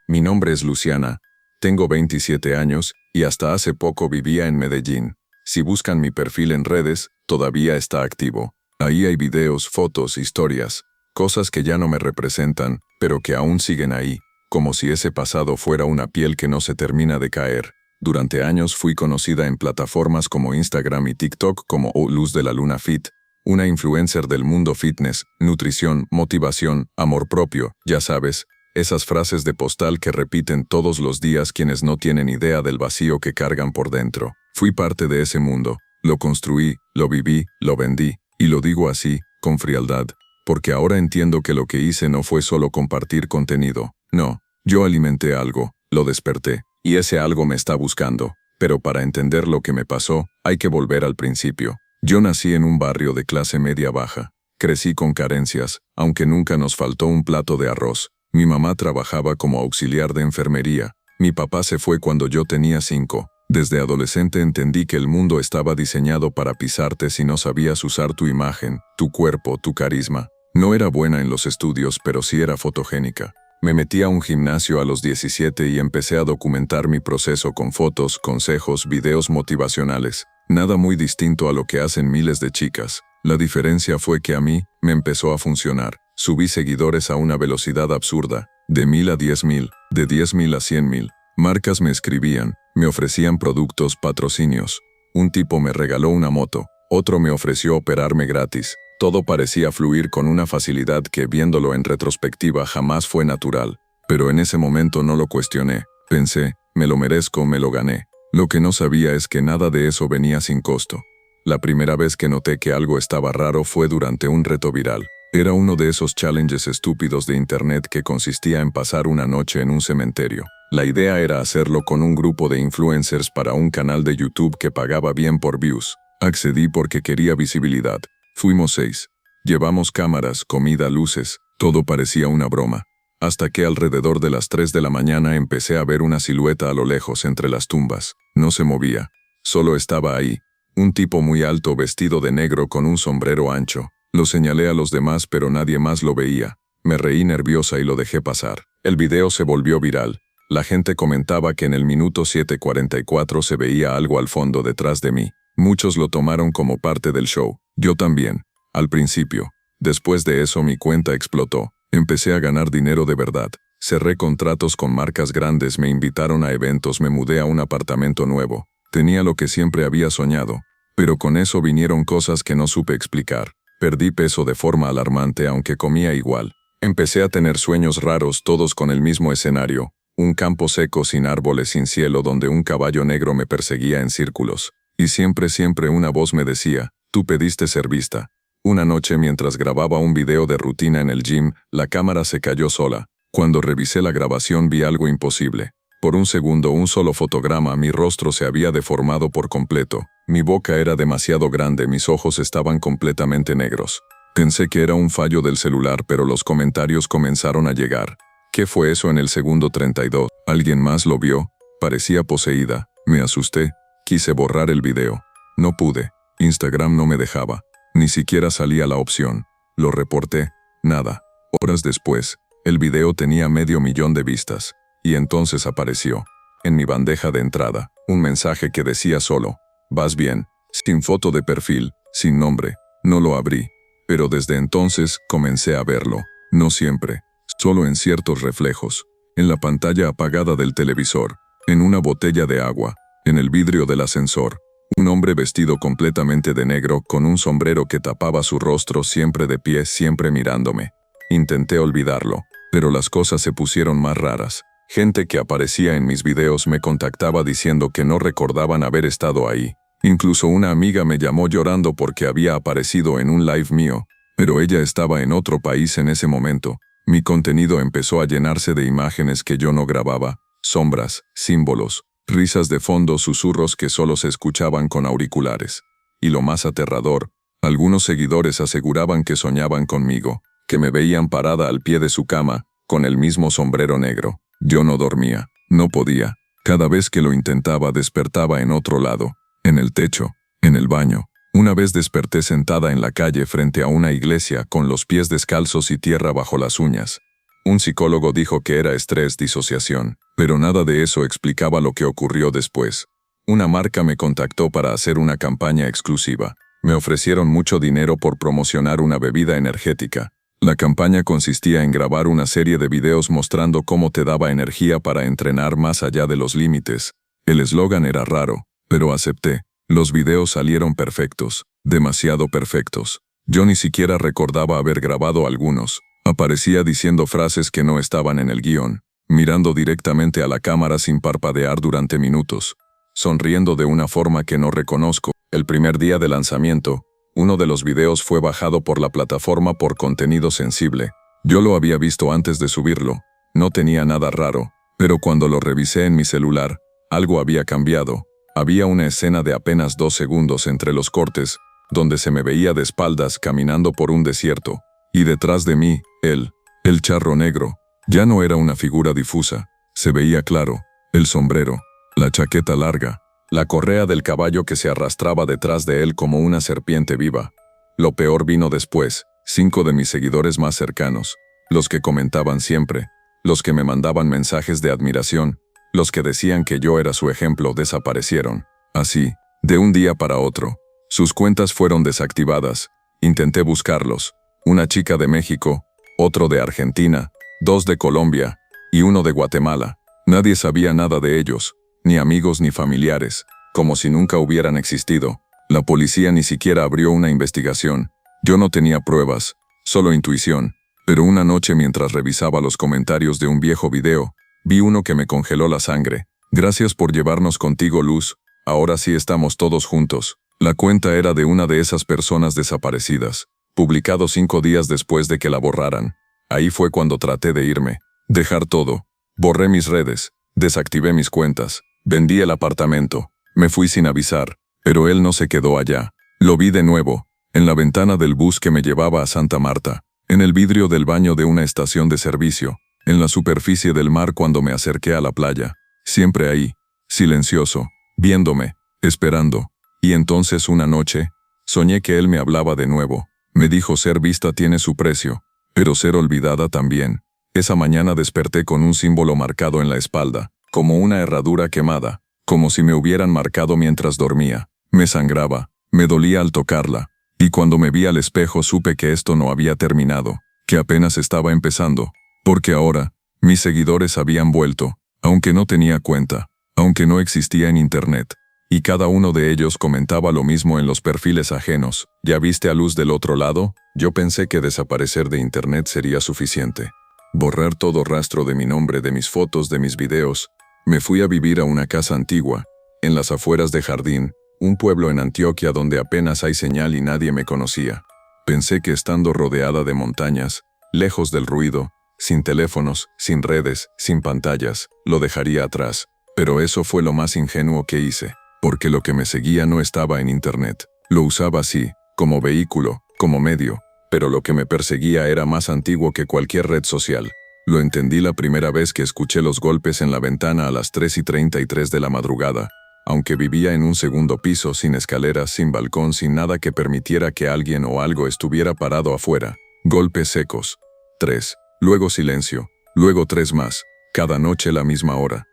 Mi nombre es Luciana. Tengo 27 años y hasta hace poco vivía en Medellín. Si buscan mi perfil en redes, todavía está activo. Ahí hay videos, fotos, historias, cosas que ya no me representan, pero que aún siguen ahí, como si ese pasado fuera una piel que no se termina de caer. Durante años fui conocida en plataformas como Instagram y TikTok como Luz de la Luna Fit, una influencer del mundo fitness, nutrición, motivación, amor propio, ya sabes, esas frases de postal que repiten todos los días quienes no tienen idea del vacío que cargan por dentro. Fui parte de ese mundo, lo construí, lo viví, lo vendí, y lo digo así, con frialdad, porque ahora entiendo que lo que hice no fue solo compartir contenido, no, yo alimenté algo, lo desperté, y ese algo me está buscando, pero para entender lo que me pasó, hay que volver al principio. Yo nací en un barrio de clase media baja, crecí con carencias, aunque nunca nos faltó un plato de arroz. Mi mamá trabajaba como auxiliar de enfermería, mi papá se fue cuando yo tenía 5. Desde adolescente entendí que el mundo estaba diseñado para pisarte si no sabías usar tu imagen, tu cuerpo, tu carisma. No era buena en los estudios, pero sí era fotogénica. Me metí a un gimnasio a los 17 y empecé a documentar mi proceso con fotos, consejos, videos motivacionales. Nada muy distinto a lo que hacen miles de chicas. La diferencia fue que a mí me empezó a funcionar. Subí seguidores a una velocidad absurda, de 1000 a 10.000, de 10.000 a 100.000. Marcas me escribían, me ofrecían productos, patrocinios. Un tipo me regaló una moto, otro me ofreció operarme gratis. Todo parecía fluir con una facilidad que, viéndolo en retrospectiva, jamás fue natural. Pero en ese momento no lo cuestioné. Pensé, me lo merezco, me lo gané. Lo que no sabía es que nada de eso venía sin costo. La primera vez que noté que algo estaba raro fue durante un reto viral. Era uno de esos challenges estúpidos de internet que consistía en pasar una noche en un cementerio. La idea era hacerlo con un grupo de influencers para un canal de YouTube que pagaba bien por views. Accedí porque quería visibilidad. Fuimos 6. Llevamos cámaras, comida, luces, todo parecía una broma. Hasta que alrededor de las 3 de la mañana empecé a ver una silueta a lo lejos entre las tumbas. No se movía. Solo estaba ahí. Un tipo muy alto vestido de negro con un sombrero ancho. Lo señalé a los demás pero nadie más lo veía. Me reí nerviosa y lo dejé pasar. El video se volvió viral. La gente comentaba que en el minuto 7:44 se veía algo al fondo detrás de mí. Muchos lo tomaron como parte del show. Yo también. Al principio. Después de eso mi cuenta explotó. Empecé a ganar dinero de verdad. Cerré contratos con marcas grandes, me invitaron a eventos, me mudé a un apartamento nuevo. Tenía lo que siempre había soñado. Pero con eso vinieron cosas que no supe explicar. Perdí peso de forma alarmante aunque comía igual. Empecé a tener sueños raros, todos con el mismo escenario. Un campo seco sin árboles, sin cielo, donde un caballo negro me perseguía en círculos. Y siempre una voz me decía, tú pediste ser vista. Una noche mientras grababa un video de rutina en el gym, la cámara se cayó sola. Cuando revisé la grabación vi algo imposible. Por un segundo, un solo fotograma, mi rostro se había deformado por completo. Mi boca era demasiado grande, mis ojos estaban completamente negros. Pensé que era un fallo del celular, pero los comentarios comenzaron a llegar. ¿Qué fue eso en el segundo 32? ¿Alguien más lo vio? Parecía poseída. Me asusté. Quise borrar el video. No pude. Instagram no me dejaba. Ni siquiera salía la opción. Lo reporté. Nada. Horas después, el video tenía 500.000 de vistas. Y entonces apareció, en mi bandeja de entrada, un mensaje que decía solo, «Vas bien», sin foto de perfil, sin nombre. No lo abrí. Pero desde entonces comencé a verlo. No siempre. Solo en ciertos reflejos. En la pantalla apagada del televisor. En una botella de agua. En el vidrio del ascensor. Un hombre vestido completamente de negro, con un sombrero que tapaba su rostro, siempre de pie, siempre mirándome. Intenté olvidarlo, pero las cosas se pusieron más raras. Gente que aparecía en mis videos me contactaba diciendo que no recordaban haber estado ahí. Incluso una amiga me llamó llorando porque había aparecido en un live mío, pero ella estaba en otro país en ese momento. Mi contenido empezó a llenarse de imágenes que yo no grababa, sombras, símbolos, risas de fondo, susurros que solo se escuchaban con auriculares. Y lo más aterrador, algunos seguidores aseguraban que soñaban conmigo, que me veían parada al pie de su cama, con el mismo sombrero negro. Yo no dormía, no podía. Cada vez que lo intentaba despertaba en otro lado, en el techo, en el baño. Una vez desperté sentada en la calle frente a una iglesia con los pies descalzos y tierra bajo las uñas. Un psicólogo dijo que era estrés, disociación, pero nada de eso explicaba lo que ocurrió después. Una marca me contactó para hacer una campaña exclusiva. Me ofrecieron mucho dinero por promocionar una bebida energética. La campaña consistía en grabar una serie de videos mostrando cómo te daba energía para entrenar más allá de los límites. El eslogan era raro, pero acepté. Los videos salieron perfectos, demasiado perfectos. Yo ni siquiera recordaba haber grabado algunos. Aparecía diciendo frases que no estaban en el guión, mirando directamente a la cámara sin parpadear durante minutos, sonriendo de una forma que no reconozco. El primer día de lanzamiento, uno de los videos fue bajado por la plataforma por contenido sensible. Yo lo había visto antes de subirlo, no tenía nada raro, pero cuando lo revisé en mi celular, algo había cambiado. Había una escena de apenas 2 segundos entre los cortes, donde se me veía de espaldas caminando por un desierto, y detrás de mí, el charro negro. Ya no era una figura difusa, se veía claro, el sombrero, la chaqueta larga, la correa del caballo que se arrastraba detrás de él como una serpiente viva. Lo peor vino después. 5 de mis seguidores más cercanos, los que comentaban siempre, los que me mandaban mensajes de admiración, los que decían que yo era su ejemplo, desaparecieron. Así, de un día para otro. Sus cuentas fueron desactivadas. Intenté buscarlos. Una chica de México, otro de Argentina, 2 de Colombia y 1 de Guatemala. Nadie sabía nada de ellos, ni amigos ni familiares, como si nunca hubieran existido. La policía ni siquiera abrió una investigación. Yo no tenía pruebas, solo intuición. Pero una noche mientras revisaba los comentarios de un viejo video, vi uno que me congeló la sangre. Gracias por llevarnos contigo, Luz. Ahora sí estamos todos juntos. La cuenta era de una de esas personas desaparecidas, publicado 5 días después de que la borraran. Ahí fue cuando traté de irme, dejar todo. Borré mis redes, desactivé mis cuentas, vendí el apartamento, me fui sin avisar, pero él no se quedó allá. Lo vi de nuevo, en la ventana del bus que me llevaba a Santa Marta, en el vidrio del baño de una estación de servicio, en la superficie del mar cuando me acerqué a la playa, siempre ahí, silencioso, viéndome, esperando. Y entonces una noche, soñé que él me hablaba de nuevo. Me dijo: ser vista tiene su precio, pero ser olvidada también. Esa mañana desperté con un símbolo marcado en la espalda, como una herradura quemada, como si me hubieran marcado mientras dormía. Me sangraba, me dolía al tocarla, y cuando me vi al espejo supe que esto no había terminado, que apenas estaba empezando, porque ahora, mis seguidores habían vuelto, aunque no tenía cuenta, aunque no existía en internet. Y cada uno de ellos comentaba lo mismo en los perfiles ajenos. ¿Ya viste a Luz del otro lado? Yo pensé que desaparecer de internet sería suficiente. borrar todo rastro de mi nombre, de mis fotos, de mis videos. Me fui a vivir a una casa antigua, en las afueras de Jardín, un pueblo en Antioquia donde apenas hay señal y nadie me conocía. Pensé que estando rodeada de montañas, lejos del ruido, sin teléfonos, sin redes, sin pantallas, lo dejaría atrás. Pero eso fue lo más ingenuo que hice, porque lo que me seguía no estaba en internet. Lo usaba así, como vehículo, como medio, pero lo que me perseguía era más antiguo que cualquier red social. Lo entendí la primera vez que escuché los golpes en la ventana a las 3:33 de la madrugada, aunque vivía en un segundo piso, sin escaleras, sin balcón, sin nada que permitiera que alguien o algo estuviera parado afuera. Golpes secos. 3. Luego silencio. Luego 3 más. Cada noche la misma hora.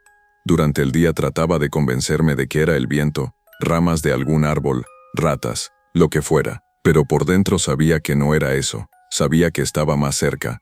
Durante el día trataba de convencerme de que era el viento, ramas de algún árbol, ratas, lo que fuera. Pero por dentro sabía que no era eso. Sabía que estaba más cerca.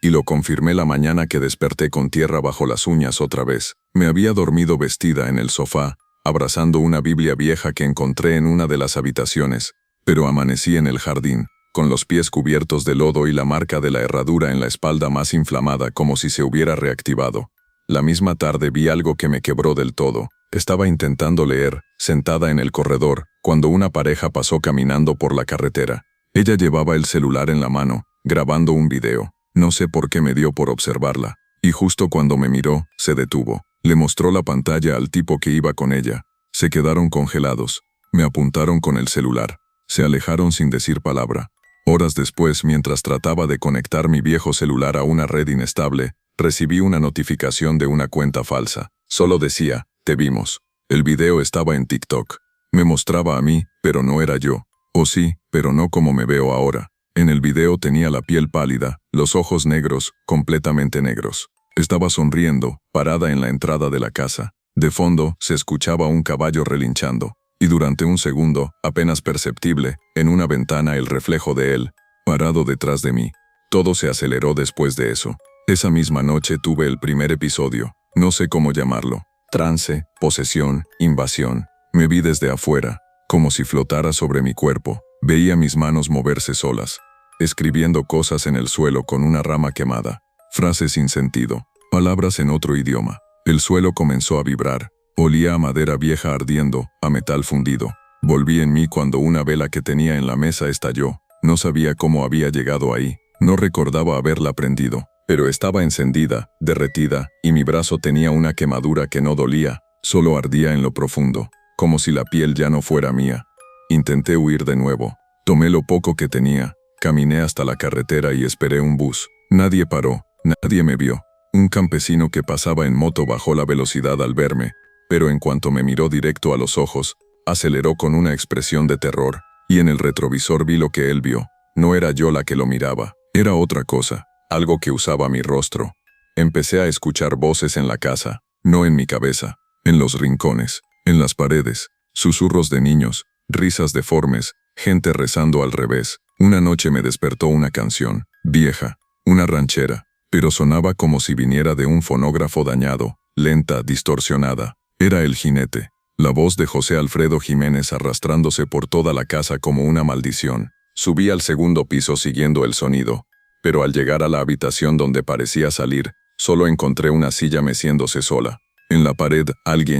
Y lo confirmé la mañana que desperté con tierra bajo las uñas otra vez. Me había dormido vestida en el sofá, abrazando una Biblia vieja que encontré en una de las habitaciones, pero amanecí en el jardín, con los pies cubiertos de lodo y la marca de la herradura en la espalda más inflamada como si se hubiera reactivado. La misma tarde vi algo que me quebró del todo. Estaba intentando leer, sentada en el corredor, cuando una pareja pasó caminando por la carretera. Ella llevaba el celular en la mano, grabando un video. No sé por qué me dio por observarla, y justo cuando me miró, se detuvo. Le mostró la pantalla al tipo que iba con ella. Se quedaron congelados. Me apuntaron con el celular. Se alejaron sin decir palabra. Horas después, mientras trataba de conectar mi viejo celular a una red inestable, recibí una notificación de una cuenta falsa. Solo decía, te vimos. El video estaba en TikTok. Me mostraba a mí, pero no era yo. O sí, pero no como me veo ahora. En el video tenía la piel pálida, los ojos negros, completamente negros. Estaba sonriendo, parada en la entrada de la casa. De fondo, se escuchaba un caballo relinchando. Y durante un segundo, apenas perceptible, en una ventana el reflejo de él, parado detrás de mí. Todo se aceleró después de eso. Esa misma noche tuve el primer episodio. No sé cómo llamarlo. Trance, posesión, invasión. Me vi desde afuera, como si flotara sobre mi cuerpo. Veía mis manos moverse solas, escribiendo cosas en el suelo con una rama quemada. Frases sin sentido, palabras en otro idioma. El suelo comenzó a vibrar. Olía a madera vieja ardiendo, a metal fundido. Volví en mí cuando una vela que tenía en la mesa estalló. No sabía cómo había llegado ahí. No recordaba haberla prendido, pero estaba encendida, derretida, y mi brazo tenía una quemadura que no dolía, solo ardía en lo profundo, como si la piel ya no fuera mía. Intenté huir de nuevo. Tomé lo poco que tenía, caminé hasta la carretera y esperé un bus. Nadie paró. Nadie me vio. Un campesino que pasaba en moto bajó la velocidad al verme, pero en cuanto me miró directo a los ojos, aceleró con una expresión de terror, y en el retrovisor vi lo que él vio. No era yo la que lo miraba, era otra cosa, algo que usaba mi rostro. Empecé a escuchar voces en la casa, no en mi cabeza, en los rincones, en las paredes, susurros de niños, risas deformes, gente rezando al revés. Una noche me despertó una canción, vieja, una ranchera, pero sonaba como si viniera de un fonógrafo dañado, lenta, distorsionada. Era El Jinete, la voz de José Alfredo Jiménez arrastrándose por toda la casa como una maldición. Subí al segundo piso siguiendo el sonido, pero al llegar a la habitación donde parecía salir, solo encontré una silla meciéndose sola. En la pared,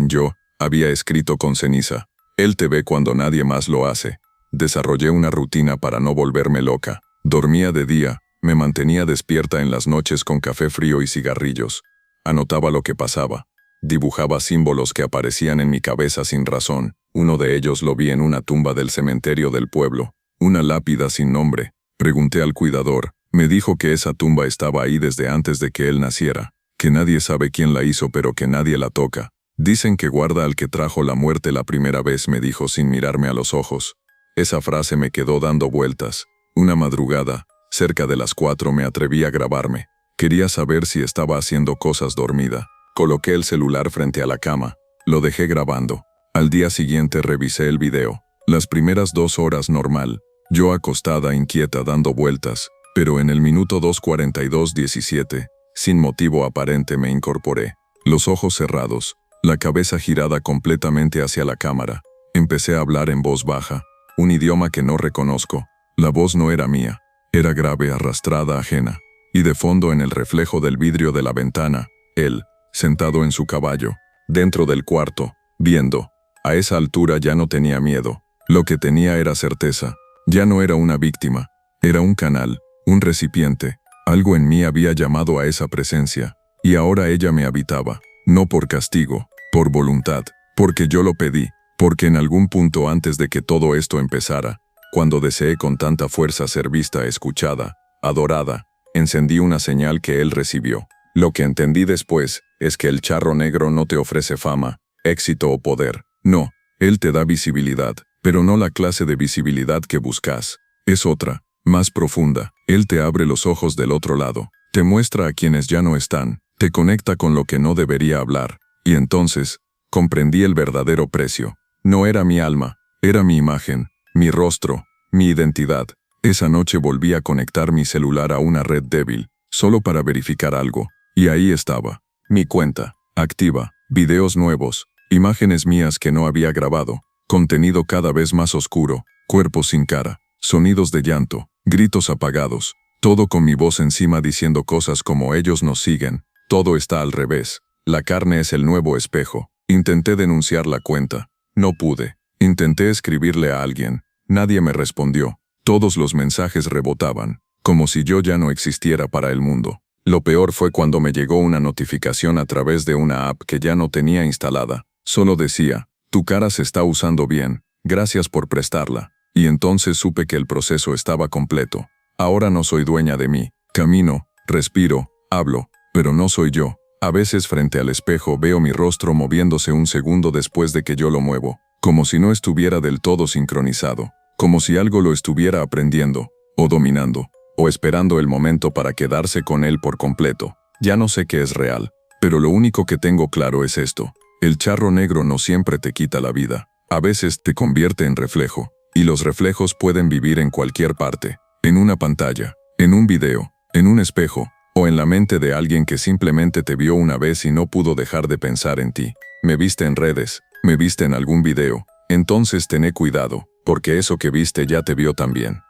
yo, había escrito con ceniza. Él te ve cuando nadie más lo hace. Desarrollé una rutina para no volverme loca. Dormía de día. Me mantenía despierta en las noches con café frío y cigarrillos. Anotaba lo que pasaba. Dibujaba símbolos que aparecían en mi cabeza sin razón. Uno de ellos lo vi en una tumba del cementerio del pueblo. Una lápida sin nombre. Pregunté al cuidador. Me dijo que esa tumba estaba ahí desde antes de que él naciera. Que nadie sabe quién la hizo pero que nadie la toca. Dicen que guarda al que trajo la muerte la primera vez, me dijo sin mirarme a los ojos. Esa frase me quedó dando vueltas. Una madrugada, cerca de las 4, me atreví a grabarme. Quería saber si estaba haciendo cosas dormida. Coloqué el celular frente a la cama. Lo dejé grabando. Al día siguiente revisé el video. Las primeras 2 horas normal. Yo acostada, inquieta, dando vueltas. Pero en el minuto 2:42:17, sin motivo aparente me incorporé. Los ojos cerrados. La cabeza girada completamente hacia la cámara. Empecé a hablar en voz baja. Un idioma que no reconozco. La voz no era mía. Era grave, arrastrada, ajena. y de fondo en el reflejo del vidrio de la ventana, él, sentado en su caballo, dentro del cuarto, viendo. A esa altura ya no tenía miedo. Lo que tenía era certeza. Ya no era una víctima. Era un canal, un recipiente. Algo en mí había llamado a esa presencia. Y ahora ella me habitaba. No por castigo, por voluntad. Porque yo lo pedí. Porque en algún punto antes de que todo esto empezara, cuando deseé con tanta fuerza ser vista, escuchada, adorada, encendí una señal que él recibió. Lo que entendí después es que el charro negro no te ofrece fama, éxito o poder. No, él te da visibilidad, pero no la clase de visibilidad que buscas. Es otra, más profunda. Él te abre los ojos del otro lado, te muestra a quienes ya no están, te conecta con lo que no debería hablar. Y entonces, comprendí el verdadero precio. No era mi alma, era mi imagen, mi rostro, mi identidad. Esa noche volví a conectar mi celular a una red débil, solo para verificar algo. Y ahí estaba, mi cuenta, activa, videos nuevos, imágenes mías que no había grabado, contenido cada vez más oscuro, cuerpos sin cara, sonidos de llanto, gritos apagados, todo con mi voz encima diciendo cosas como ellos nos siguen, todo está al revés, la carne es el nuevo espejo. Intenté denunciar la cuenta, no pude, intenté escribirle a alguien, nadie me respondió, todos los mensajes rebotaban, como si yo ya no existiera para el mundo. Lo peor fue cuando me llegó una notificación a través de una app que ya no tenía instalada. Solo decía, tu cara se está usando bien, gracias por prestarla. Y entonces supe que el proceso estaba completo. Ahora no soy dueña de mí. Camino, respiro, hablo, pero no soy yo. A veces frente al espejo veo mi rostro moviéndose un segundo después de que yo lo muevo, como si no estuviera del todo sincronizado, como si algo lo estuviera aprendiendo, o dominando, o esperando el momento para quedarse con él por completo. Ya no sé qué es real, pero lo único que tengo claro es esto. El charro negro no siempre te quita la vida. A veces te convierte en reflejo, y los reflejos pueden vivir en cualquier parte, en una pantalla, en un video, en un espejo, o en la mente de alguien que simplemente te vio una vez y no pudo dejar de pensar en ti. Me viste en redes, me viste en algún video, entonces tené cuidado, porque eso que viste ya te vio también.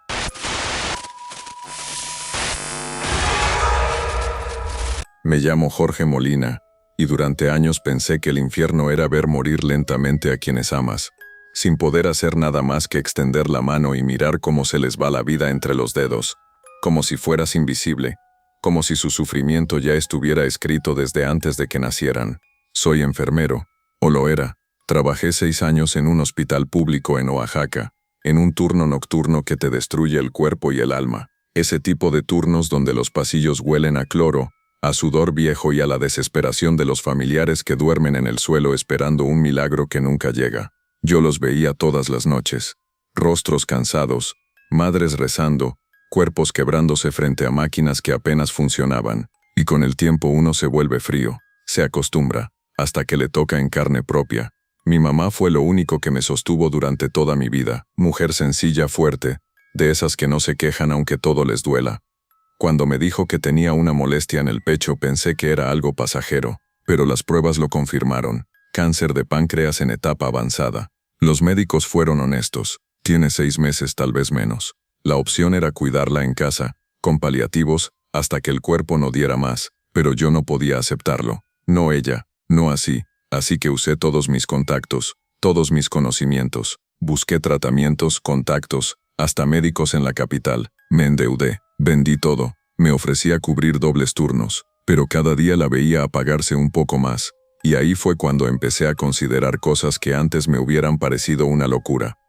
Me llamo Jorge Molina, y durante años pensé que el infierno era ver morir lentamente a quienes amas, sin poder hacer nada más que extender la mano y mirar cómo se les va la vida entre los dedos, como si fueras invisible, como si su sufrimiento ya estuviera escrito desde antes de que nacieran. Soy enfermero, o lo era. Trabajé 6 años en un hospital público en Oaxaca, en un turno nocturno que te destruye el cuerpo y el alma. Ese tipo de turnos donde los pasillos huelen a cloro, a sudor viejo y a la desesperación de los familiares que duermen en el suelo esperando un milagro que nunca llega. Yo los veía todas las noches. Rostros cansados, madres rezando, cuerpos quebrándose frente a máquinas que apenas funcionaban, y con el tiempo uno se vuelve frío, se acostumbra, hasta que le toca en carne propia. Mi mamá fue lo único que me sostuvo durante toda mi vida, mujer sencilla, fuerte, de esas que no se quejan aunque todo les duela. Cuando me dijo que tenía una molestia en el pecho pensé que era algo pasajero, pero las pruebas lo confirmaron. Cáncer de páncreas en etapa avanzada. Los médicos fueron honestos. Tiene 6 meses, tal vez menos. La opción era cuidarla en casa, con paliativos, hasta que el cuerpo no diera más, pero yo no podía aceptarlo. No ella, no así. Así que usé todos mis contactos, todos mis conocimientos. Busqué tratamientos, contactos, hasta médicos en la capital. Me endeudé. Vendí todo, me ofrecía cubrir dobles turnos, pero cada día la veía apagarse un poco más, y ahí fue cuando empecé a considerar cosas que antes me hubieran parecido una locura.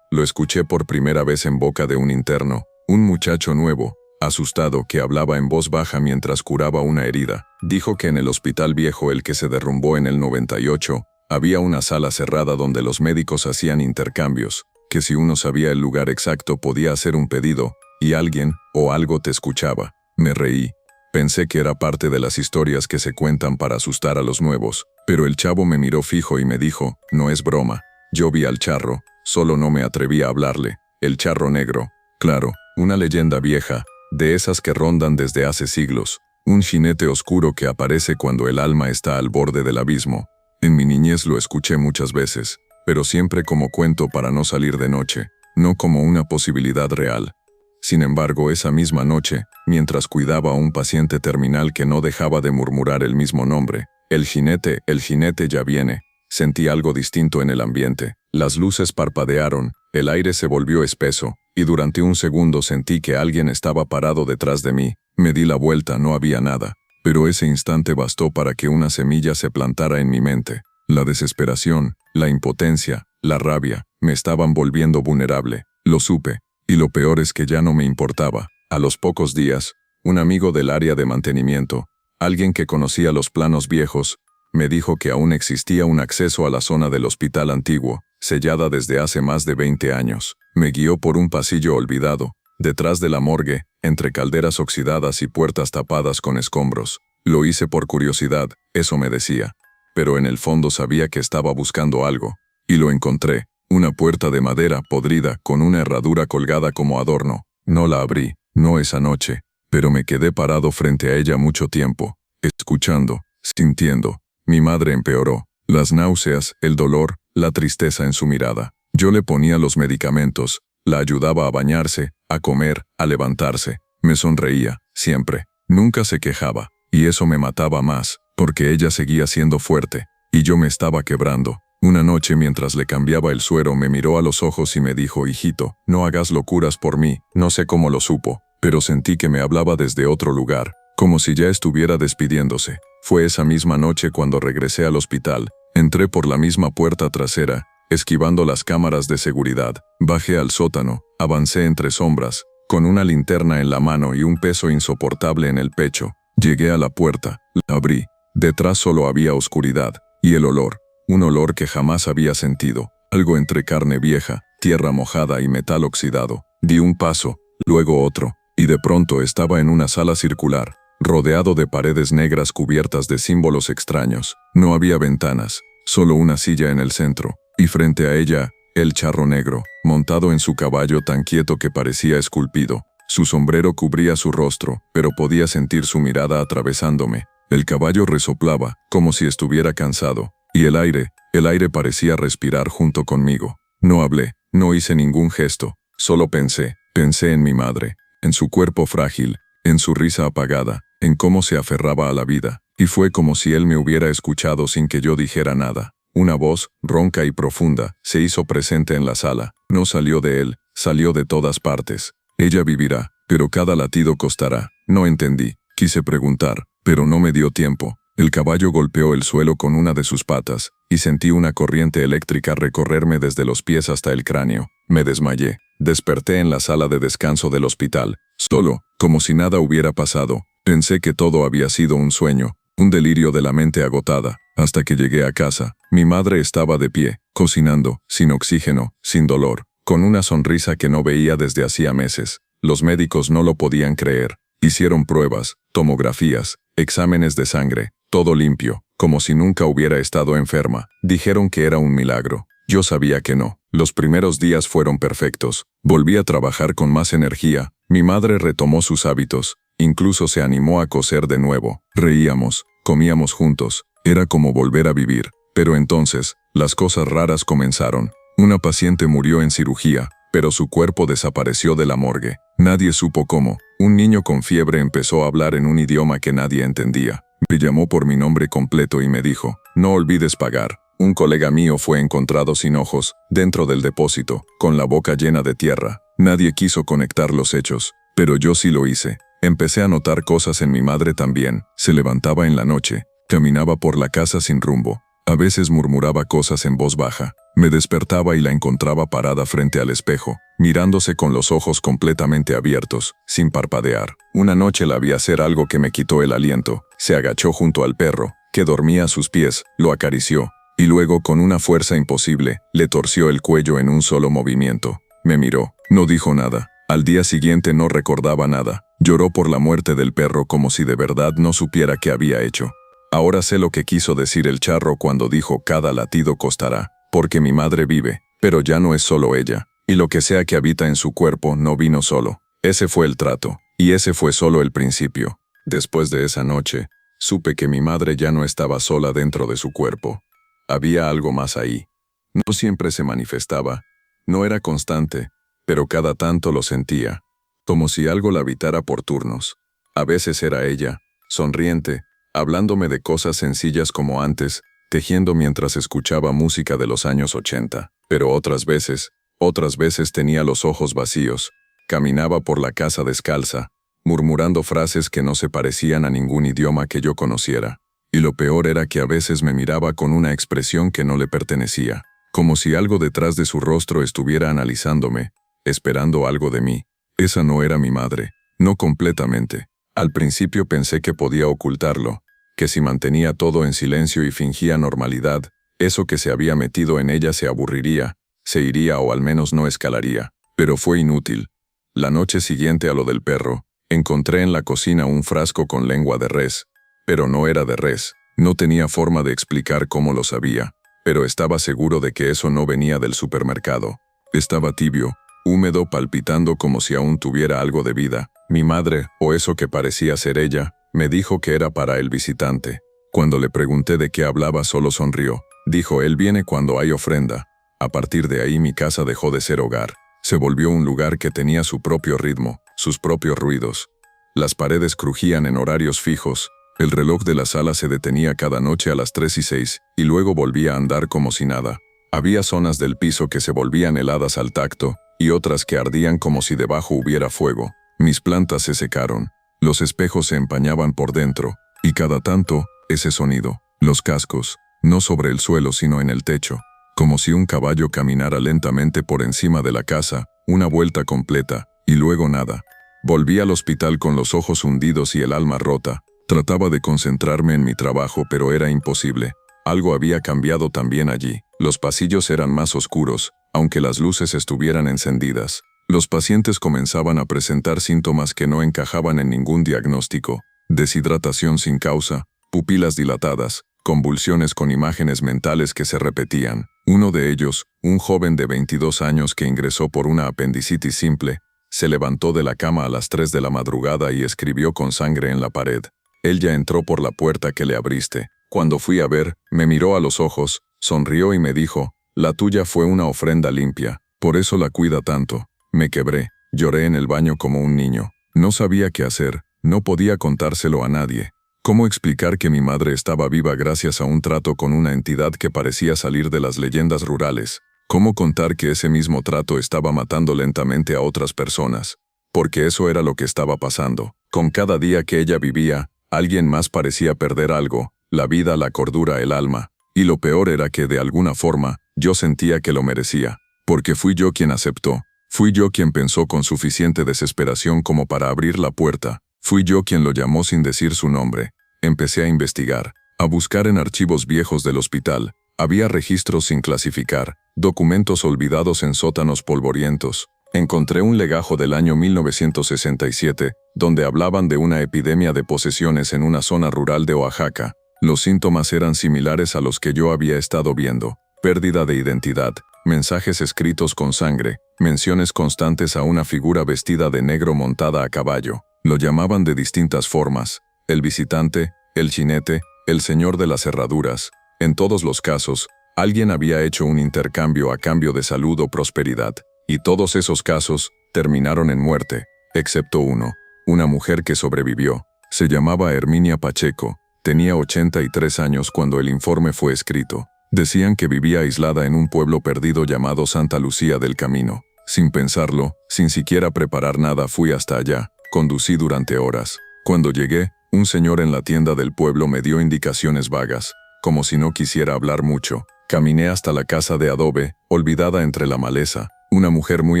Lo escuché por primera vez en boca de un interno, un muchacho nuevo, asustado, que hablaba en voz baja mientras curaba una herida. Dijo que en el hospital viejo, el que se derrumbó en el 98, había una sala cerrada donde los médicos hacían intercambios, que si uno sabía el lugar exacto podía hacer un pedido, y alguien o algo te escuchaba. Me reí. Pensé que era parte de las historias que se cuentan para asustar a los nuevos, pero el chavo me miró fijo y me dijo, no es broma. Yo vi al charro, solo no me atreví a hablarle. El charro negro, claro, una leyenda vieja, de esas que rondan desde hace siglos, un jinete oscuro que aparece cuando el alma está al borde del abismo. En mi niñez lo escuché muchas veces, pero siempre como cuento para no salir de noche, no como una posibilidad real. Sin embargo, esa misma noche, mientras cuidaba a un paciente terminal que no dejaba de murmurar el mismo nombre, el jinete ya viene, sentí algo distinto en el ambiente. Las luces parpadearon, el aire se volvió espeso, y durante un segundo sentí que alguien estaba parado detrás de mí. Me di la vuelta, no había nada, pero ese instante bastó para que una semilla se plantara en mi mente. La desesperación, la impotencia, la rabia, me estaban volviendo vulnerable. Lo supe, y lo peor es que ya no me importaba. A los pocos días, un amigo del área de mantenimiento, alguien que conocía los planos viejos, me dijo que aún existía un acceso a la zona del hospital antiguo, sellada desde hace más de 20 años. Me guió por un pasillo olvidado, detrás de la morgue, entre calderas oxidadas y puertas tapadas con escombros. Lo hice por curiosidad, eso me decía. Pero en el fondo sabía que estaba buscando algo. Y lo encontré, una puerta de madera podrida con una herradura colgada como adorno. No la abrí, no esa noche, pero me quedé parado frente a ella mucho tiempo, escuchando, sintiendo. Mi madre empeoró. Las náuseas, el dolor, la tristeza en su mirada. Yo le ponía los medicamentos, la ayudaba a bañarse, a comer, a levantarse. Me sonreía, siempre. Nunca se quejaba, y eso me mataba más, porque ella seguía siendo fuerte, y yo me estaba quebrando. Una noche mientras le cambiaba el suero me miró a los ojos y me dijo: hijito, no hagas locuras por mí. No sé cómo lo supo, pero sentí que me hablaba desde otro lugar, como si ya estuviera despidiéndose. Fue esa misma noche cuando regresé al hospital. Entré por la misma puerta trasera, esquivando las cámaras de seguridad. Bajé al sótano, avancé entre sombras, con una linterna en la mano y un peso insoportable en el pecho. Llegué a la puerta, la abrí. Detrás solo había oscuridad, y el olor, un olor que jamás había sentido, algo entre carne vieja, tierra mojada y metal oxidado. Di un paso, luego otro, y de pronto estaba en una sala circular, rodeado de paredes negras cubiertas de símbolos extraños. No había ventanas, solo una silla en el centro, y frente a ella, el charro negro, montado en su caballo tan quieto que parecía esculpido. Su sombrero cubría su rostro, pero podía sentir su mirada atravesándome. El caballo resoplaba, como si estuviera cansado, y el aire parecía respirar junto conmigo. No hablé, no hice ningún gesto, solo pensé en mi madre, en su cuerpo frágil, en su risa apagada, en cómo se aferraba a la vida, y fue como si él me hubiera escuchado sin que yo dijera nada. Una voz, ronca y profunda, se hizo presente en la sala. No salió de él, salió de todas partes. Ella vivirá, pero cada latido costará. No entendí, quise preguntar, pero no me dio tiempo. El caballo golpeó el suelo con una de sus patas, y sentí una corriente eléctrica recorrerme desde los pies hasta el cráneo. Me desmayé. Desperté en la sala de descanso del hospital, solo, como si nada hubiera pasado. Pensé que todo había sido un sueño, un delirio de la mente agotada, hasta que llegué a casa. Mi madre estaba de pie, cocinando, sin oxígeno, sin dolor, con una sonrisa que no veía desde hacía meses. Los médicos no lo podían creer. Hicieron pruebas, tomografías, exámenes de sangre, todo limpio, como si nunca hubiera estado enferma. Dijeron que era un milagro. Yo sabía que no. Los primeros días fueron perfectos. Volví a trabajar con más energía. Mi madre retomó sus hábitos. Incluso se animó a coser de nuevo. Reíamos, comíamos juntos. Era como volver a vivir. Pero entonces, las cosas raras comenzaron. Una paciente murió en cirugía, pero su cuerpo desapareció de la morgue. Nadie supo cómo. Un niño con fiebre empezó a hablar en un idioma que nadie entendía. Me llamó por mi nombre completo y me dijo: no olvides pagar. Un colega mío fue encontrado sin ojos, dentro del depósito, con la boca llena de tierra. Nadie quiso conectar los hechos, pero yo sí lo hice. Empecé a notar cosas en mi madre también. Se levantaba en la noche, caminaba por la casa sin rumbo. A veces murmuraba cosas en voz baja. Me despertaba y la encontraba parada frente al espejo, mirándose con los ojos completamente abiertos, sin parpadear. Una noche la vi hacer algo que me quitó el aliento. Se agachó junto al perro, que dormía a sus pies, lo acarició, y luego con una fuerza imposible, le torció el cuello en un solo movimiento. Me miró, no dijo nada. Al día siguiente no recordaba nada. Lloró por la muerte del perro como si de verdad no supiera qué había hecho. Ahora sé lo que quiso decir el charro cuando dijo cada latido costará, porque mi madre vive, pero ya no es solo ella, y lo que sea que habita en su cuerpo no vino solo. Ese fue el trato, y ese fue solo el principio. Después de esa noche, supe que mi madre ya no estaba sola dentro de su cuerpo. Había algo más ahí. No siempre se manifestaba, no era constante, pero cada tanto lo sentía, como si algo la habitara por turnos. A veces era ella, sonriente, hablándome de cosas sencillas como antes, tejiendo mientras escuchaba música de los años 80. Pero otras veces tenía los ojos vacíos, caminaba por la casa descalza, murmurando frases que no se parecían a ningún idioma que yo conociera. Y lo peor era que a veces me miraba con una expresión que no le pertenecía, como si algo detrás de su rostro estuviera analizándome, esperando algo de mí. Esa no era mi madre, no completamente. Al principio pensé que podía ocultarlo, que si mantenía todo en silencio y fingía normalidad, eso que se había metido en ella se aburriría, se iría o al menos no escalaría. Pero fue inútil. La noche siguiente a lo del perro, encontré en la cocina un frasco con lengua de res, pero no era de res. No tenía forma de explicar cómo lo sabía, pero estaba seguro de que eso no venía del supermercado. Estaba tibio, húmedo, palpitando como si aún tuviera algo de vida. Mi madre, o eso que parecía ser ella, me dijo que era para el visitante. Cuando le pregunté de qué hablaba solo sonrió. Dijo, él viene cuando hay ofrenda. A partir de ahí mi casa dejó de ser hogar. Se volvió un lugar que tenía su propio ritmo, sus propios ruidos. Las paredes crujían en horarios fijos, el reloj de la sala se detenía cada noche a las 3:06 y luego volvía a andar como si nada. Había zonas del piso que se volvían heladas al tacto y otras que ardían como si debajo hubiera fuego. Mis plantas se secaron, los espejos se empañaban por dentro y cada tanto, ese sonido, los cascos, no sobre el suelo sino en el techo. Como si un caballo caminara lentamente por encima de la casa, una vuelta completa, y luego nada. Volví al hospital con los ojos hundidos y el alma rota. Trataba de concentrarme en mi trabajo, pero era imposible. Algo había cambiado también allí. Los pasillos eran más oscuros, aunque las luces estuvieran encendidas. Los pacientes comenzaban a presentar síntomas que no encajaban en ningún diagnóstico. Deshidratación sin causa, pupilas dilatadas, convulsiones con imágenes mentales que se repetían. Uno de ellos, un joven de 22 años que ingresó por una apendicitis simple, se levantó de la cama a las 3 de la madrugada y escribió con sangre en la pared. Él ya entró por la puerta que le abriste. Cuando fui a ver, me miró a los ojos, sonrió y me dijo, la tuya fue una ofrenda limpia, por eso la cuida tanto. Me quebré, lloré en el baño como un niño. No sabía qué hacer, no podía contárselo a nadie. ¿Cómo explicar que mi madre estaba viva gracias a un trato con una entidad que parecía salir de las leyendas rurales? ¿Cómo contar que ese mismo trato estaba matando lentamente a otras personas? Porque eso era lo que estaba pasando. Con cada día que ella vivía, alguien más parecía perder algo, la vida, la cordura, el alma. Y lo peor era que, de alguna forma, yo sentía que lo merecía. Porque fui yo quien aceptó. Fui yo quien pensó con suficiente desesperación como para abrir la puerta. Fui yo quien lo llamó sin decir su nombre. Empecé a investigar, a buscar en archivos viejos del hospital. Había registros sin clasificar, documentos olvidados en sótanos polvorientos. Encontré un legajo del año 1967, donde hablaban de una epidemia de posesiones en una zona rural de Oaxaca. Los síntomas eran similares a los que yo había estado viendo. Pérdida de identidad, mensajes escritos con sangre, menciones constantes a una figura vestida de negro montada a caballo. Lo llamaban de distintas formas. El visitante, el jinete, el señor de las herraduras. En todos los casos, alguien había hecho un intercambio a cambio de salud o prosperidad. Y todos esos casos terminaron en muerte, excepto uno. Una mujer que sobrevivió. Se llamaba Herminia Pacheco. Tenía 83 años cuando el informe fue escrito. Decían que vivía aislada en un pueblo perdido llamado Santa Lucía del Camino. Sin pensarlo, sin siquiera preparar nada, fui hasta allá. Conducí durante horas. Cuando llegué, un señor en la tienda del pueblo me dio indicaciones vagas, como si no quisiera hablar mucho. Caminé hasta la casa de adobe, olvidada entre la maleza. Una mujer muy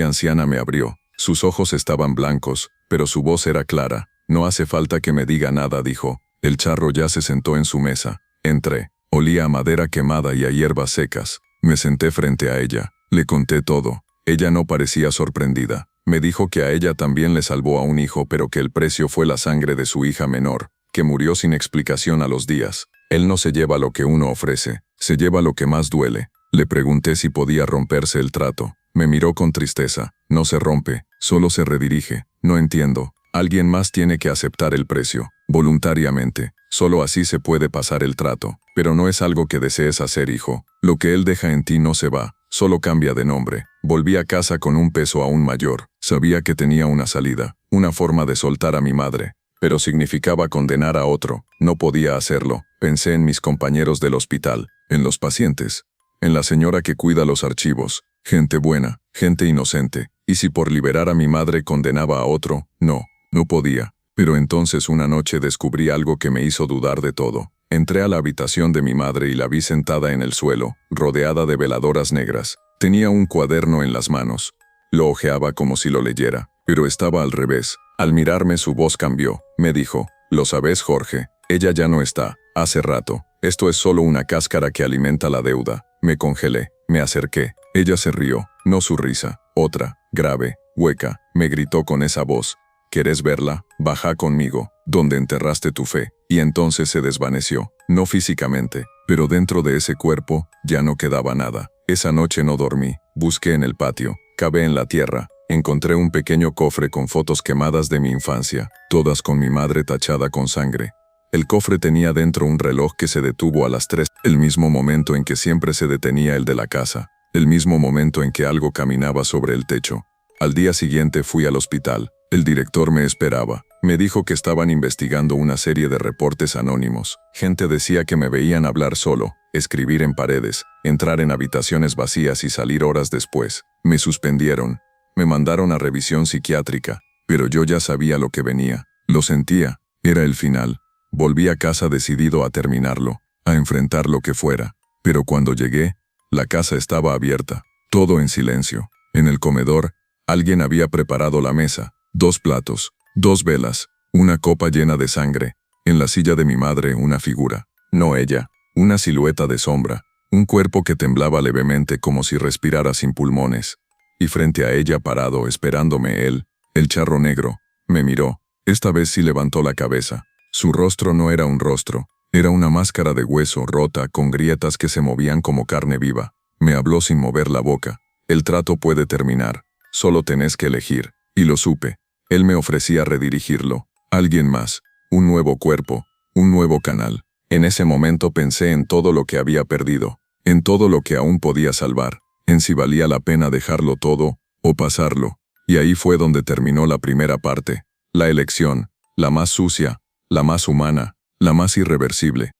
anciana me abrió. Sus ojos estaban blancos, pero su voz era clara. No hace falta que me diga nada, dijo. El charro ya se sentó en su mesa. Entré. Olía a madera quemada y a hierbas secas. Me senté frente a ella. Le conté todo. Ella no parecía sorprendida. Me dijo que a ella también le salvó a un hijo, pero que el precio fue la sangre de su hija menor, que murió sin explicación a los días. Él no se lleva lo que uno ofrece, se lleva lo que más duele. Le pregunté si podía romperse el trato. Me miró con tristeza. No se rompe, solo se redirige. No entiendo. Alguien más tiene que aceptar el precio, voluntariamente. Solo así se puede pasar el trato. Pero no es algo que desees hacer, hijo. Lo que él deja en ti no se va, solo cambia de nombre. Volví a casa con un peso aún mayor. Sabía que tenía una salida, una forma de soltar a mi madre, pero significaba condenar a otro. No podía hacerlo. Pensé en mis compañeros del hospital, en los pacientes, en la señora que cuida los archivos. Gente buena, gente inocente. ¿Y si por liberar a mi madre condenaba a otro? No podía. Pero entonces una noche descubrí algo que me hizo dudar de todo. Entré a la habitación de mi madre y la vi sentada en el suelo, rodeada de veladoras negras. Tenía un cuaderno en las manos. Lo hojeaba como si lo leyera, pero estaba al revés. Al mirarme su voz cambió. Me dijo, «¿Lo sabes, Jorge? Ella ya no está. Hace rato. Esto es solo una cáscara que alimenta la deuda». Me congelé. Me acerqué. Ella se rió. No su risa. Otra, grave, hueca. Me gritó con esa voz. «¿Querés verla? Baja conmigo, donde enterraste tu fe». Y entonces se desvaneció. No físicamente, pero dentro de ese cuerpo ya no quedaba nada. Esa noche no dormí. Busqué en el patio. Cavé en la tierra. Encontré un pequeño cofre con fotos quemadas de mi infancia, todas con mi madre tachada con sangre. El cofre tenía dentro un reloj que se detuvo a las 3, el mismo momento en que siempre se detenía el de la casa, el mismo momento en que algo caminaba sobre el techo. Al día siguiente fui al hospital. El director me esperaba. Me dijo que estaban investigando una serie de reportes anónimos. Gente decía que me veían hablar solo, escribir en paredes, entrar en habitaciones vacías y salir horas después. Me suspendieron. Me mandaron a revisión psiquiátrica, pero yo ya sabía lo que venía. Lo sentía. Era el final. Volví a casa decidido a terminarlo, a enfrentar lo que fuera. Pero cuando llegué, la casa estaba abierta, todo en silencio. En el comedor, alguien había preparado la mesa. 2 platos, 2 velas, una copa llena de sangre. En la silla de mi madre una figura. No ella, una silueta de sombra. Un cuerpo que temblaba levemente como si respirara sin pulmones. Y frente a ella parado esperándome él, el charro negro, me miró. Esta vez sí levantó la cabeza. Su rostro no era un rostro. Era una máscara de hueso rota con grietas que se movían como carne viva. Me habló sin mover la boca. El trato puede terminar. Solo tenés que elegir. Y lo supe. Él me ofrecía redirigirlo. Alguien más. Un nuevo cuerpo. Un nuevo canal. En ese momento pensé en todo lo que había perdido. En todo lo que aún podía salvar. En si valía la pena dejarlo todo o pasarlo. Y ahí fue donde terminó la primera parte. La elección. La más sucia. La más humana. La más irreversible.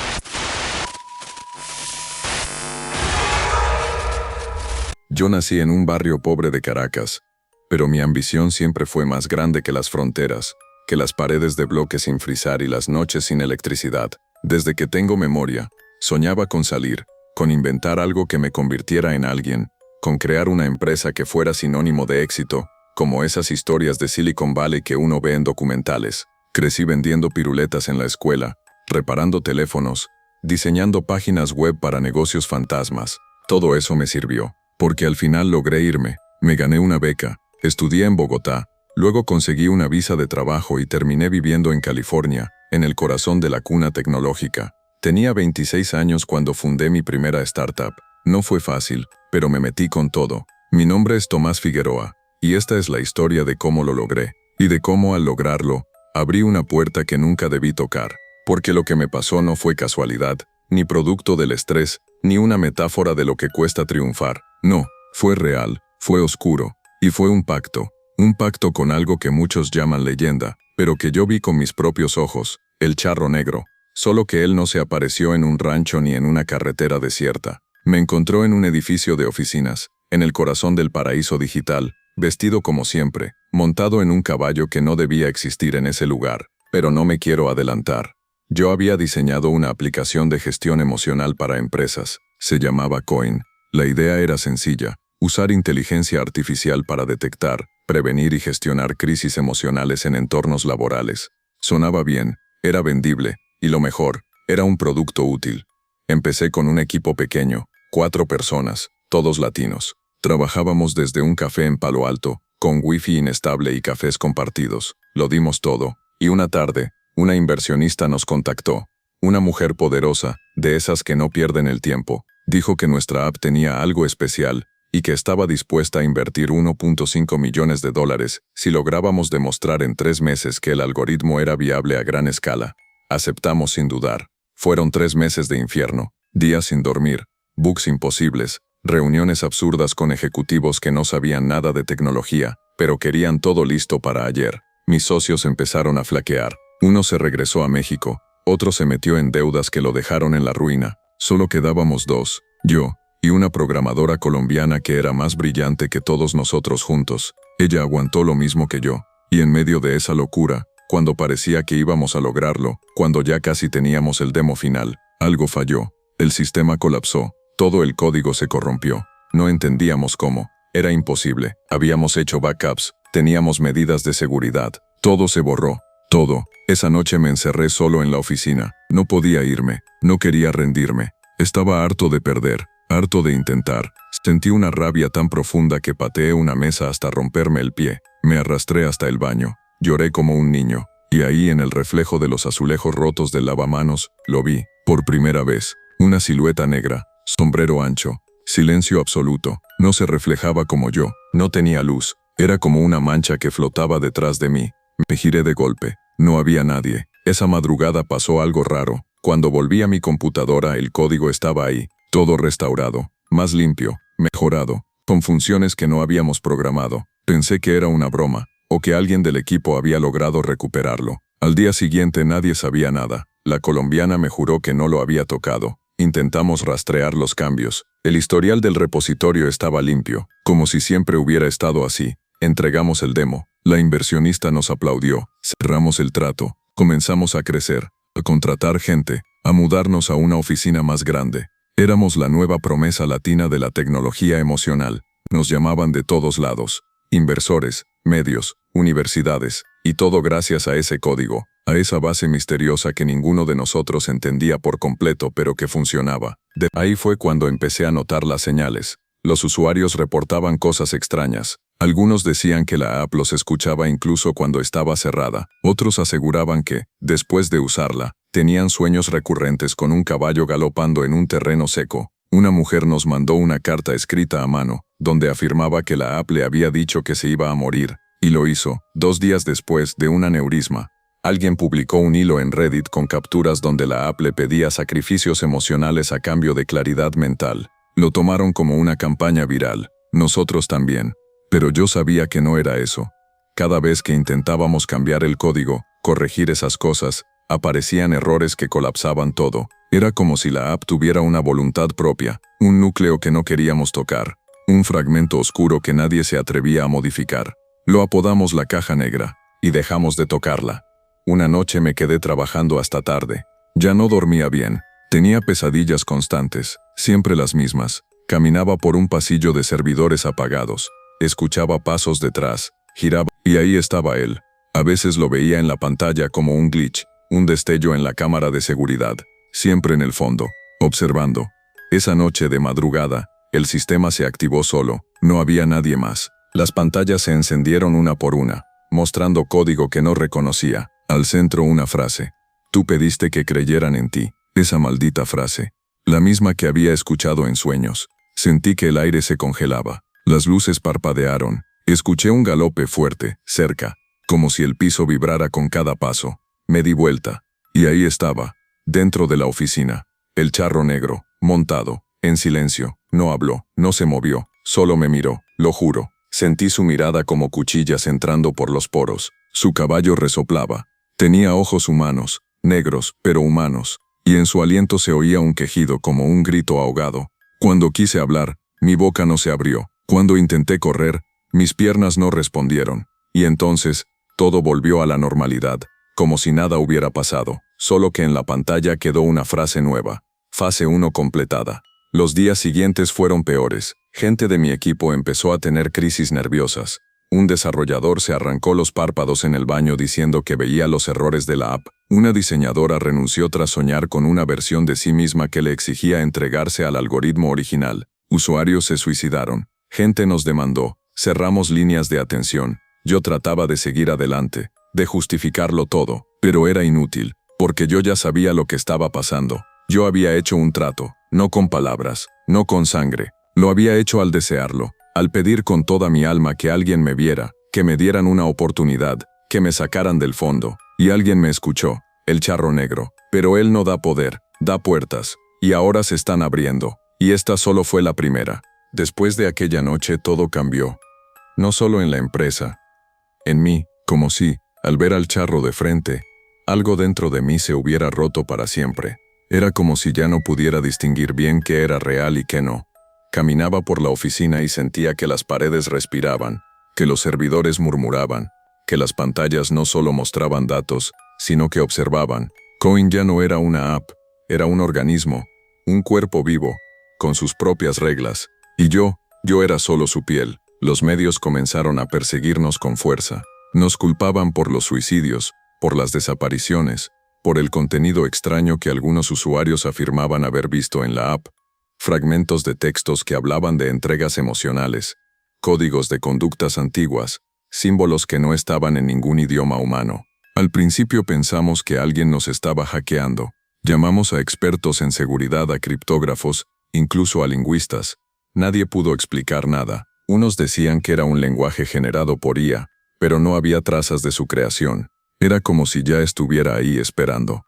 Yo nací en un barrio pobre de Caracas. Pero mi ambición siempre fue más grande que las fronteras, que las paredes de bloques sin frisar y las noches sin electricidad. Desde que tengo memoria, soñaba con salir, con inventar algo que me convirtiera en alguien, con crear una empresa que fuera sinónimo de éxito, como esas historias de Silicon Valley que uno ve en documentales. Crecí vendiendo piruletas en la escuela, reparando teléfonos, diseñando páginas web para negocios fantasmas. Todo eso me sirvió, porque al final logré irme. Me gané una beca. Estudié en Bogotá, luego conseguí una visa de trabajo y terminé viviendo en California, en el corazón de la cuna tecnológica. Tenía 26 años cuando fundé mi primera startup. No fue fácil, pero me metí con todo. Mi nombre es Tomás Figueroa, y esta es la historia de cómo lo logré, y de cómo al lograrlo, abrí una puerta que nunca debí tocar, porque lo que me pasó no fue casualidad, ni producto del estrés, ni una metáfora de lo que cuesta triunfar. No, fue real, fue oscuro. Y fue un pacto con algo que muchos llaman leyenda, pero que yo vi con mis propios ojos, el charro negro. Solo que él no se apareció en un rancho ni en una carretera desierta. Me encontró en un edificio de oficinas, en el corazón del paraíso digital, vestido como siempre, montado en un caballo que no debía existir en ese lugar. Pero no me quiero adelantar. Yo había diseñado una aplicación de gestión emocional para empresas. Se llamaba Coin. La idea era sencilla. Usar inteligencia artificial para detectar, prevenir y gestionar crisis emocionales en entornos laborales. Sonaba bien, era vendible, y lo mejor, era un producto útil. Empecé con un equipo pequeño, 4 personas, todos latinos. Trabajábamos desde un café en Palo Alto, con wifi inestable y cafés compartidos. Lo dimos todo, y una tarde, una inversionista nos contactó. Una mujer poderosa, de esas que no pierden el tiempo, dijo que nuestra app tenía algo especial, y que estaba dispuesta a invertir $1.5 millones si lográbamos demostrar en 3 meses que el algoritmo era viable a gran escala. Aceptamos sin dudar. Fueron 3 meses de infierno, días sin dormir, bugs imposibles, reuniones absurdas con ejecutivos que no sabían nada de tecnología, pero querían todo listo para ayer. Mis socios empezaron a flaquear. Uno se regresó a México, otro se metió en deudas que lo dejaron en la ruina. Solo quedábamos dos, yo y una programadora colombiana que era más brillante que todos nosotros juntos. Ella aguantó lo mismo que yo, y en medio de esa locura, cuando parecía que íbamos a lograrlo, cuando ya casi teníamos el demo final, algo falló. El sistema colapsó, todo el código se corrompió. No entendíamos cómo, era imposible. Habíamos hecho backups, teníamos medidas de seguridad. Todo se borró, todo. Esa noche me encerré solo en la oficina. No podía irme, no quería rendirme. Estaba harto de perder, harto de intentar. Sentí una rabia tan profunda que pateé una mesa hasta romperme el pie. Me arrastré hasta el baño. Lloré como un niño. Y ahí, en el reflejo de los azulejos rotos del lavamanos, lo vi, por primera vez. Una silueta negra, sombrero ancho, silencio absoluto. No se reflejaba como yo, no tenía luz. Era como una mancha que flotaba detrás de mí. Me giré de golpe. No había nadie. Esa madrugada pasó algo raro. Cuando volví a mi computadora, el código estaba ahí, todo restaurado, más limpio, mejorado, con funciones que no habíamos programado. Pensé que era una broma, o que alguien del equipo había logrado recuperarlo. Al día siguiente nadie sabía nada. La colombiana me juró que no lo había tocado. Intentamos rastrear los cambios. El historial del repositorio estaba limpio, como si siempre hubiera estado así. Entregamos el demo. La inversionista nos aplaudió. Cerramos el trato. Comenzamos a crecer, a contratar gente, a mudarnos a una oficina más grande. Éramos la nueva promesa latina de la tecnología emocional. Nos llamaban de todos lados. Inversores, medios, universidades, y todo gracias a ese código, a esa base misteriosa que ninguno de nosotros entendía por completo pero que funcionaba. De ahí fue cuando empecé a notar las señales. Los usuarios reportaban cosas extrañas. Algunos decían que la app los escuchaba incluso cuando estaba cerrada. Otros aseguraban que, después de usarla, tenían sueños recurrentes con un caballo galopando en un terreno seco. Una mujer nos mandó una carta escrita a mano, donde afirmaba que la app le había dicho que se iba a morir, y lo hizo, 2 días después de un aneurisma. Alguien publicó un hilo en Reddit con capturas donde la app le pedía sacrificios emocionales a cambio de claridad mental. Lo tomaron como una campaña viral, nosotros también. Pero yo sabía que no era eso. Cada vez que intentábamos cambiar el código, corregir esas cosas, aparecían errores que colapsaban todo. Era como si la app tuviera una voluntad propia, un núcleo que no queríamos tocar, un fragmento oscuro que nadie se atrevía a modificar. Lo apodamos la caja negra, y dejamos de tocarla. Una noche me quedé trabajando hasta tarde. Ya no dormía bien. Tenía pesadillas constantes, siempre las mismas. Caminaba por un pasillo de servidores apagados. Escuchaba pasos detrás, giraba, y ahí estaba él. A veces lo veía en la pantalla como un glitch, un destello en la cámara de seguridad, siempre en el fondo, observando. Esa noche de madrugada, el sistema se activó solo, no había nadie más. Las pantallas se encendieron una por una, mostrando código que no reconocía. Al centro una frase. Tú pediste que creyeran en ti. Esa maldita frase. La misma que había escuchado en sueños. Sentí que el aire se congelaba. Las luces parpadearon. Escuché un galope fuerte, cerca, como si el piso vibrara con cada paso. Me di vuelta. Y ahí estaba, dentro de la oficina. El charro negro, montado, en silencio. No habló, no se movió, solo me miró, lo juro. Sentí su mirada como cuchillas entrando por los poros. Su caballo resoplaba. Tenía ojos humanos, negros, pero humanos. Y en su aliento se oía un quejido como un grito ahogado. Cuando quise hablar, mi boca no se abrió. Cuando intenté correr, mis piernas no respondieron. Y entonces, todo volvió a la normalidad, como si nada hubiera pasado, solo que en la pantalla quedó una frase nueva. Fase 1 completada. Los días siguientes fueron peores. Gente de mi equipo empezó a tener crisis nerviosas. Un desarrollador se arrancó los párpados en el baño diciendo que veía los errores de la app. Una diseñadora renunció tras soñar con una versión de sí misma que le exigía entregarse al algoritmo original. Usuarios se suicidaron. Gente nos demandó. Cerramos líneas de atención. Yo trataba de seguir adelante, de justificarlo todo, pero era inútil, porque yo ya sabía lo que estaba pasando. Yo había hecho un trato, no con palabras, no con sangre. Lo había hecho al desearlo, al pedir con toda mi alma que alguien me viera, que me dieran una oportunidad, que me sacaran del fondo. Y alguien me escuchó, el charro negro. Pero él no da poder, da puertas. Y ahora se están abriendo. Y esta solo fue la primera. Después de aquella noche todo cambió. No solo en la empresa. En mí, como si, al ver al charro de frente, algo dentro de mí se hubiera roto para siempre. Era como si ya no pudiera distinguir bien qué era real y qué no. Caminaba por la oficina y sentía que las paredes respiraban, que los servidores murmuraban, que las pantallas no solo mostraban datos, sino que observaban. Coin ya no era una app, era un organismo, un cuerpo vivo, con sus propias reglas. Y yo era solo su piel. Los medios comenzaron a perseguirnos con fuerza. Nos culpaban por los suicidios, por las desapariciones, por el contenido extraño que algunos usuarios afirmaban haber visto en la app, fragmentos de textos que hablaban de entregas emocionales, códigos de conductas antiguas, símbolos que no estaban en ningún idioma humano. Al principio pensamos que alguien nos estaba hackeando. Llamamos a expertos en seguridad, a criptógrafos, incluso a lingüistas. Nadie pudo explicar nada. Unos decían que era un lenguaje generado por IA, pero no había trazas de su creación. Era como si ya estuviera ahí esperando.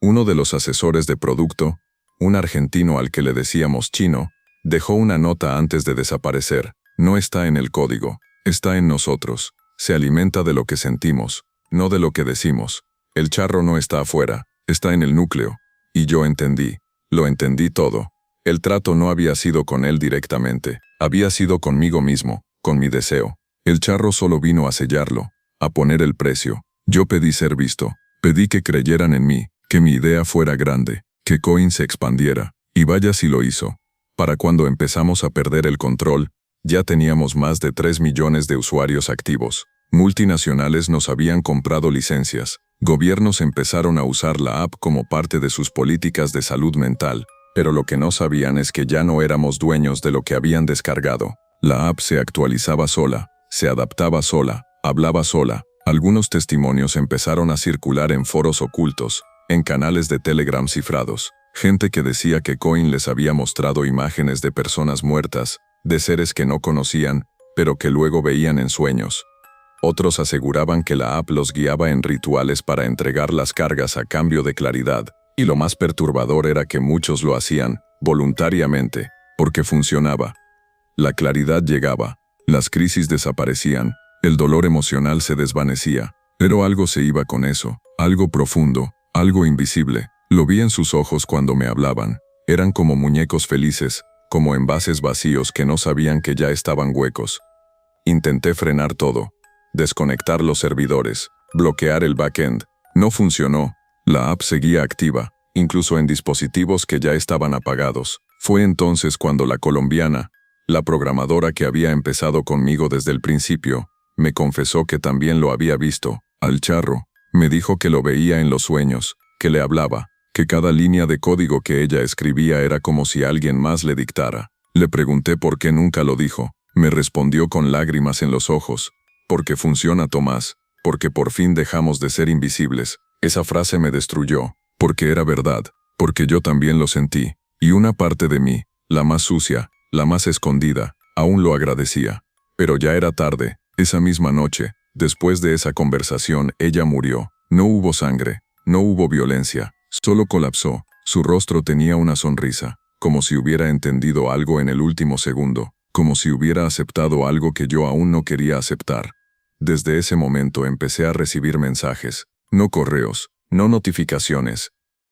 Uno de los asesores de producto, un argentino al que le decíamos Chino, dejó una nota antes de desaparecer. No está en el código, está en nosotros. Se alimenta de lo que sentimos, no de lo que decimos. El charro no está afuera, está en el núcleo. Y yo entendí, lo entendí todo. El trato no había sido con él directamente, había sido conmigo mismo, con mi deseo. El charro solo vino a sellarlo, a poner el precio. Yo pedí ser visto, pedí que creyeran en mí, que mi idea fuera grande, que Coin se expandiera, y vaya si lo hizo. Para cuando empezamos a perder el control, ya teníamos más de 3 millones de usuarios activos. Multinacionales nos habían comprado licencias, gobiernos empezaron a usar la app como parte de sus políticas de salud mental, pero lo que no sabían es que ya no éramos dueños de lo que habían descargado. La app se actualizaba sola, se adaptaba sola, hablaba sola. Algunos testimonios empezaron a circular en foros ocultos, en canales de Telegram cifrados. Gente que decía que Coin les había mostrado imágenes de personas muertas, de seres que no conocían, pero que luego veían en sueños. Otros aseguraban que la app los guiaba en rituales para entregar las cargas a cambio de claridad, y lo más perturbador era que muchos lo hacían, voluntariamente, porque funcionaba. La claridad llegaba, las crisis desaparecían, el dolor emocional se desvanecía, pero algo se iba con eso, algo profundo, algo invisible. Lo vi en sus ojos cuando me hablaban, eran como muñecos felices, como envases vacíos que no sabían que ya estaban huecos. Intenté frenar todo, desconectar los servidores, bloquear el backend. No funcionó. La app seguía activa, incluso en dispositivos que ya estaban apagados. Fue entonces cuando la colombiana, la programadora que había empezado conmigo desde el principio, me confesó que también lo había visto. Al charro, me dijo que lo veía en los sueños, que le hablaba, que cada línea de código que ella escribía era como si alguien más le dictara. Le pregunté por qué nunca lo dijo. Me respondió con lágrimas en los ojos. Porque funciona, Tomás, porque por fin dejamos de ser invisibles. Esa frase me destruyó, porque era verdad, porque yo también lo sentí, y una parte de mí, la más sucia, la más escondida, aún lo agradecía. Pero ya era tarde. Esa misma noche, después de esa conversación, ella murió. No hubo sangre, no hubo violencia, solo colapsó. Su rostro tenía una sonrisa, como si hubiera entendido algo en el último segundo, como si hubiera aceptado algo que yo aún no quería aceptar. Desde ese momento empecé a recibir mensajes, no correos, no notificaciones.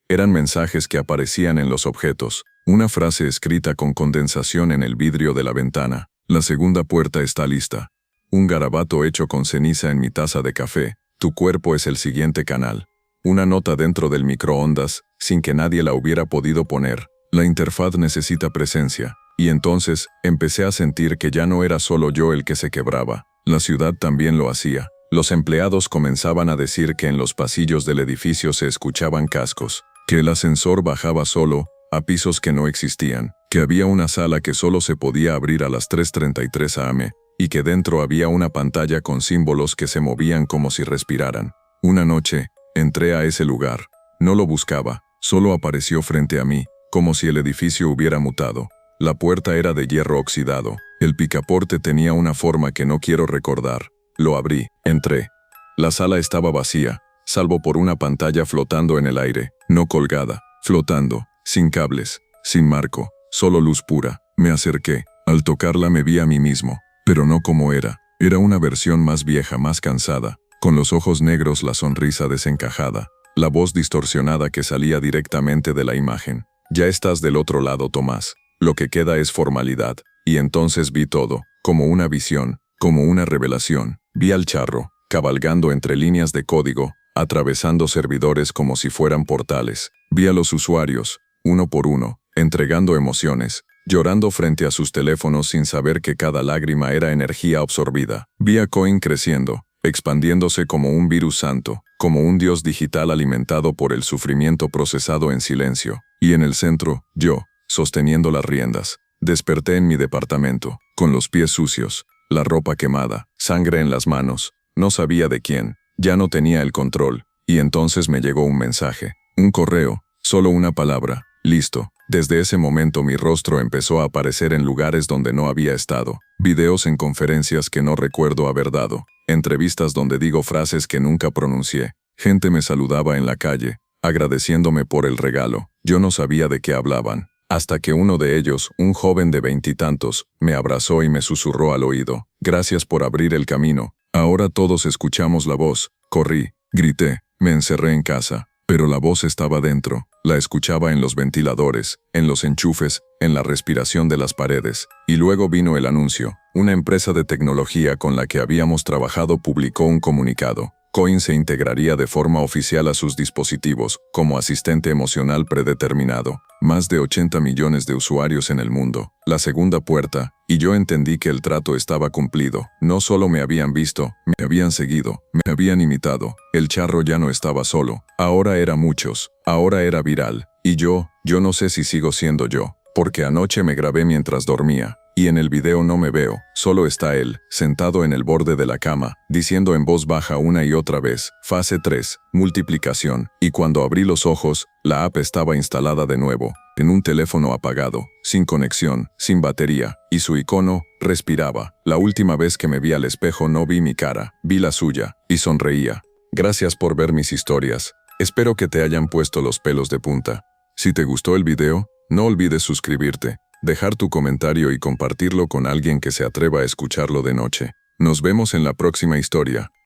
Eran mensajes que aparecían en los objetos, una frase escrita con condensación en el vidrio de la ventana. La segunda puerta está lista. Un garabato hecho con ceniza en mi taza de café. Tu cuerpo es el siguiente canal. Una nota dentro del microondas, sin que nadie la hubiera podido poner. La interfaz necesita presencia. Y entonces, empecé a sentir que ya no era solo yo el que se quebraba. La ciudad también lo hacía. Los empleados comenzaban a decir que en los pasillos del edificio se escuchaban cascos, que el ascensor bajaba solo, a pisos que no existían, que había una sala que solo se podía abrir a las 3:33 am, y que dentro había una pantalla con símbolos que se movían como si respiraran. Una noche, entré a ese lugar. No lo buscaba, solo apareció frente a mí, como si el edificio hubiera mutado. La puerta era de hierro oxidado. El picaporte tenía una forma que no quiero recordar. Lo abrí, entré. La sala estaba vacía, salvo por una pantalla flotando en el aire, no colgada, flotando, sin cables, sin marco, solo luz pura. Me acerqué, Al tocarla me vi a mí mismo, pero no como era. Era una versión más vieja, más cansada, con los ojos negros, la sonrisa desencajada, la voz distorsionada que salía directamente de la imagen. Ya estás del otro lado, Tomás. Lo que queda es formalidad. Y entonces vi todo, como una visión, como una revelación. Vi al charro, cabalgando entre líneas de código, atravesando servidores como si fueran portales. Vi a los usuarios, uno por uno, entregando emociones, llorando frente a sus teléfonos sin saber que cada lágrima era energía absorbida. Vi a Coin creciendo, expandiéndose como un virus santo, como un dios digital alimentado por el sufrimiento procesado en silencio. Y en el centro, yo, sosteniendo las riendas. Desperté en mi departamento, con los pies sucios, la ropa quemada, sangre en las manos. No sabía de quién, ya no tenía el control, y entonces me llegó un mensaje, un correo, solo una palabra, listo. Desde ese momento mi rostro empezó a aparecer en lugares donde no había estado, videos en conferencias que no recuerdo haber dado, entrevistas donde digo frases que nunca pronuncié. Gente me saludaba en la calle, agradeciéndome por el regalo. Yo no sabía de qué hablaban, hasta que uno de ellos, un joven de 20 y tantos, me abrazó y me susurró al oído, gracias por abrir el camino. Ahora todos escuchamos la voz. Corrí, grité, me encerré en casa, pero la voz estaba dentro. La escuchaba en los ventiladores, en los enchufes, en la respiración de las paredes. Y luego vino el anuncio. Una empresa de tecnología con la que habíamos trabajado publicó un comunicado. Coin se integraría de forma oficial a sus dispositivos, como asistente emocional predeterminado. Más de 80 millones de usuarios en el mundo. La segunda puerta, y yo entendí que el trato estaba cumplido. No solo me habían visto, me habían seguido, me habían imitado. El charro ya no estaba solo. Ahora era muchos. Ahora era viral. Y yo no sé si sigo siendo yo. Porque anoche me grabé mientras dormía. Y en el video no me veo, solo está él, sentado en el borde de la cama, diciendo en voz baja una y otra vez, fase 3, multiplicación. Y cuando abrí los ojos, la app estaba instalada de nuevo, en un teléfono apagado, sin conexión, sin batería, y su icono respiraba. La última vez que me vi al espejo no vi mi cara, vi la suya, y sonreía. Gracias por ver mis historias. Espero que te hayan puesto los pelos de punta. Si te gustó el video, no olvides suscribirte, dejar tu comentario y compartirlo con alguien que se atreva a escucharlo de noche. Nos vemos en la próxima historia.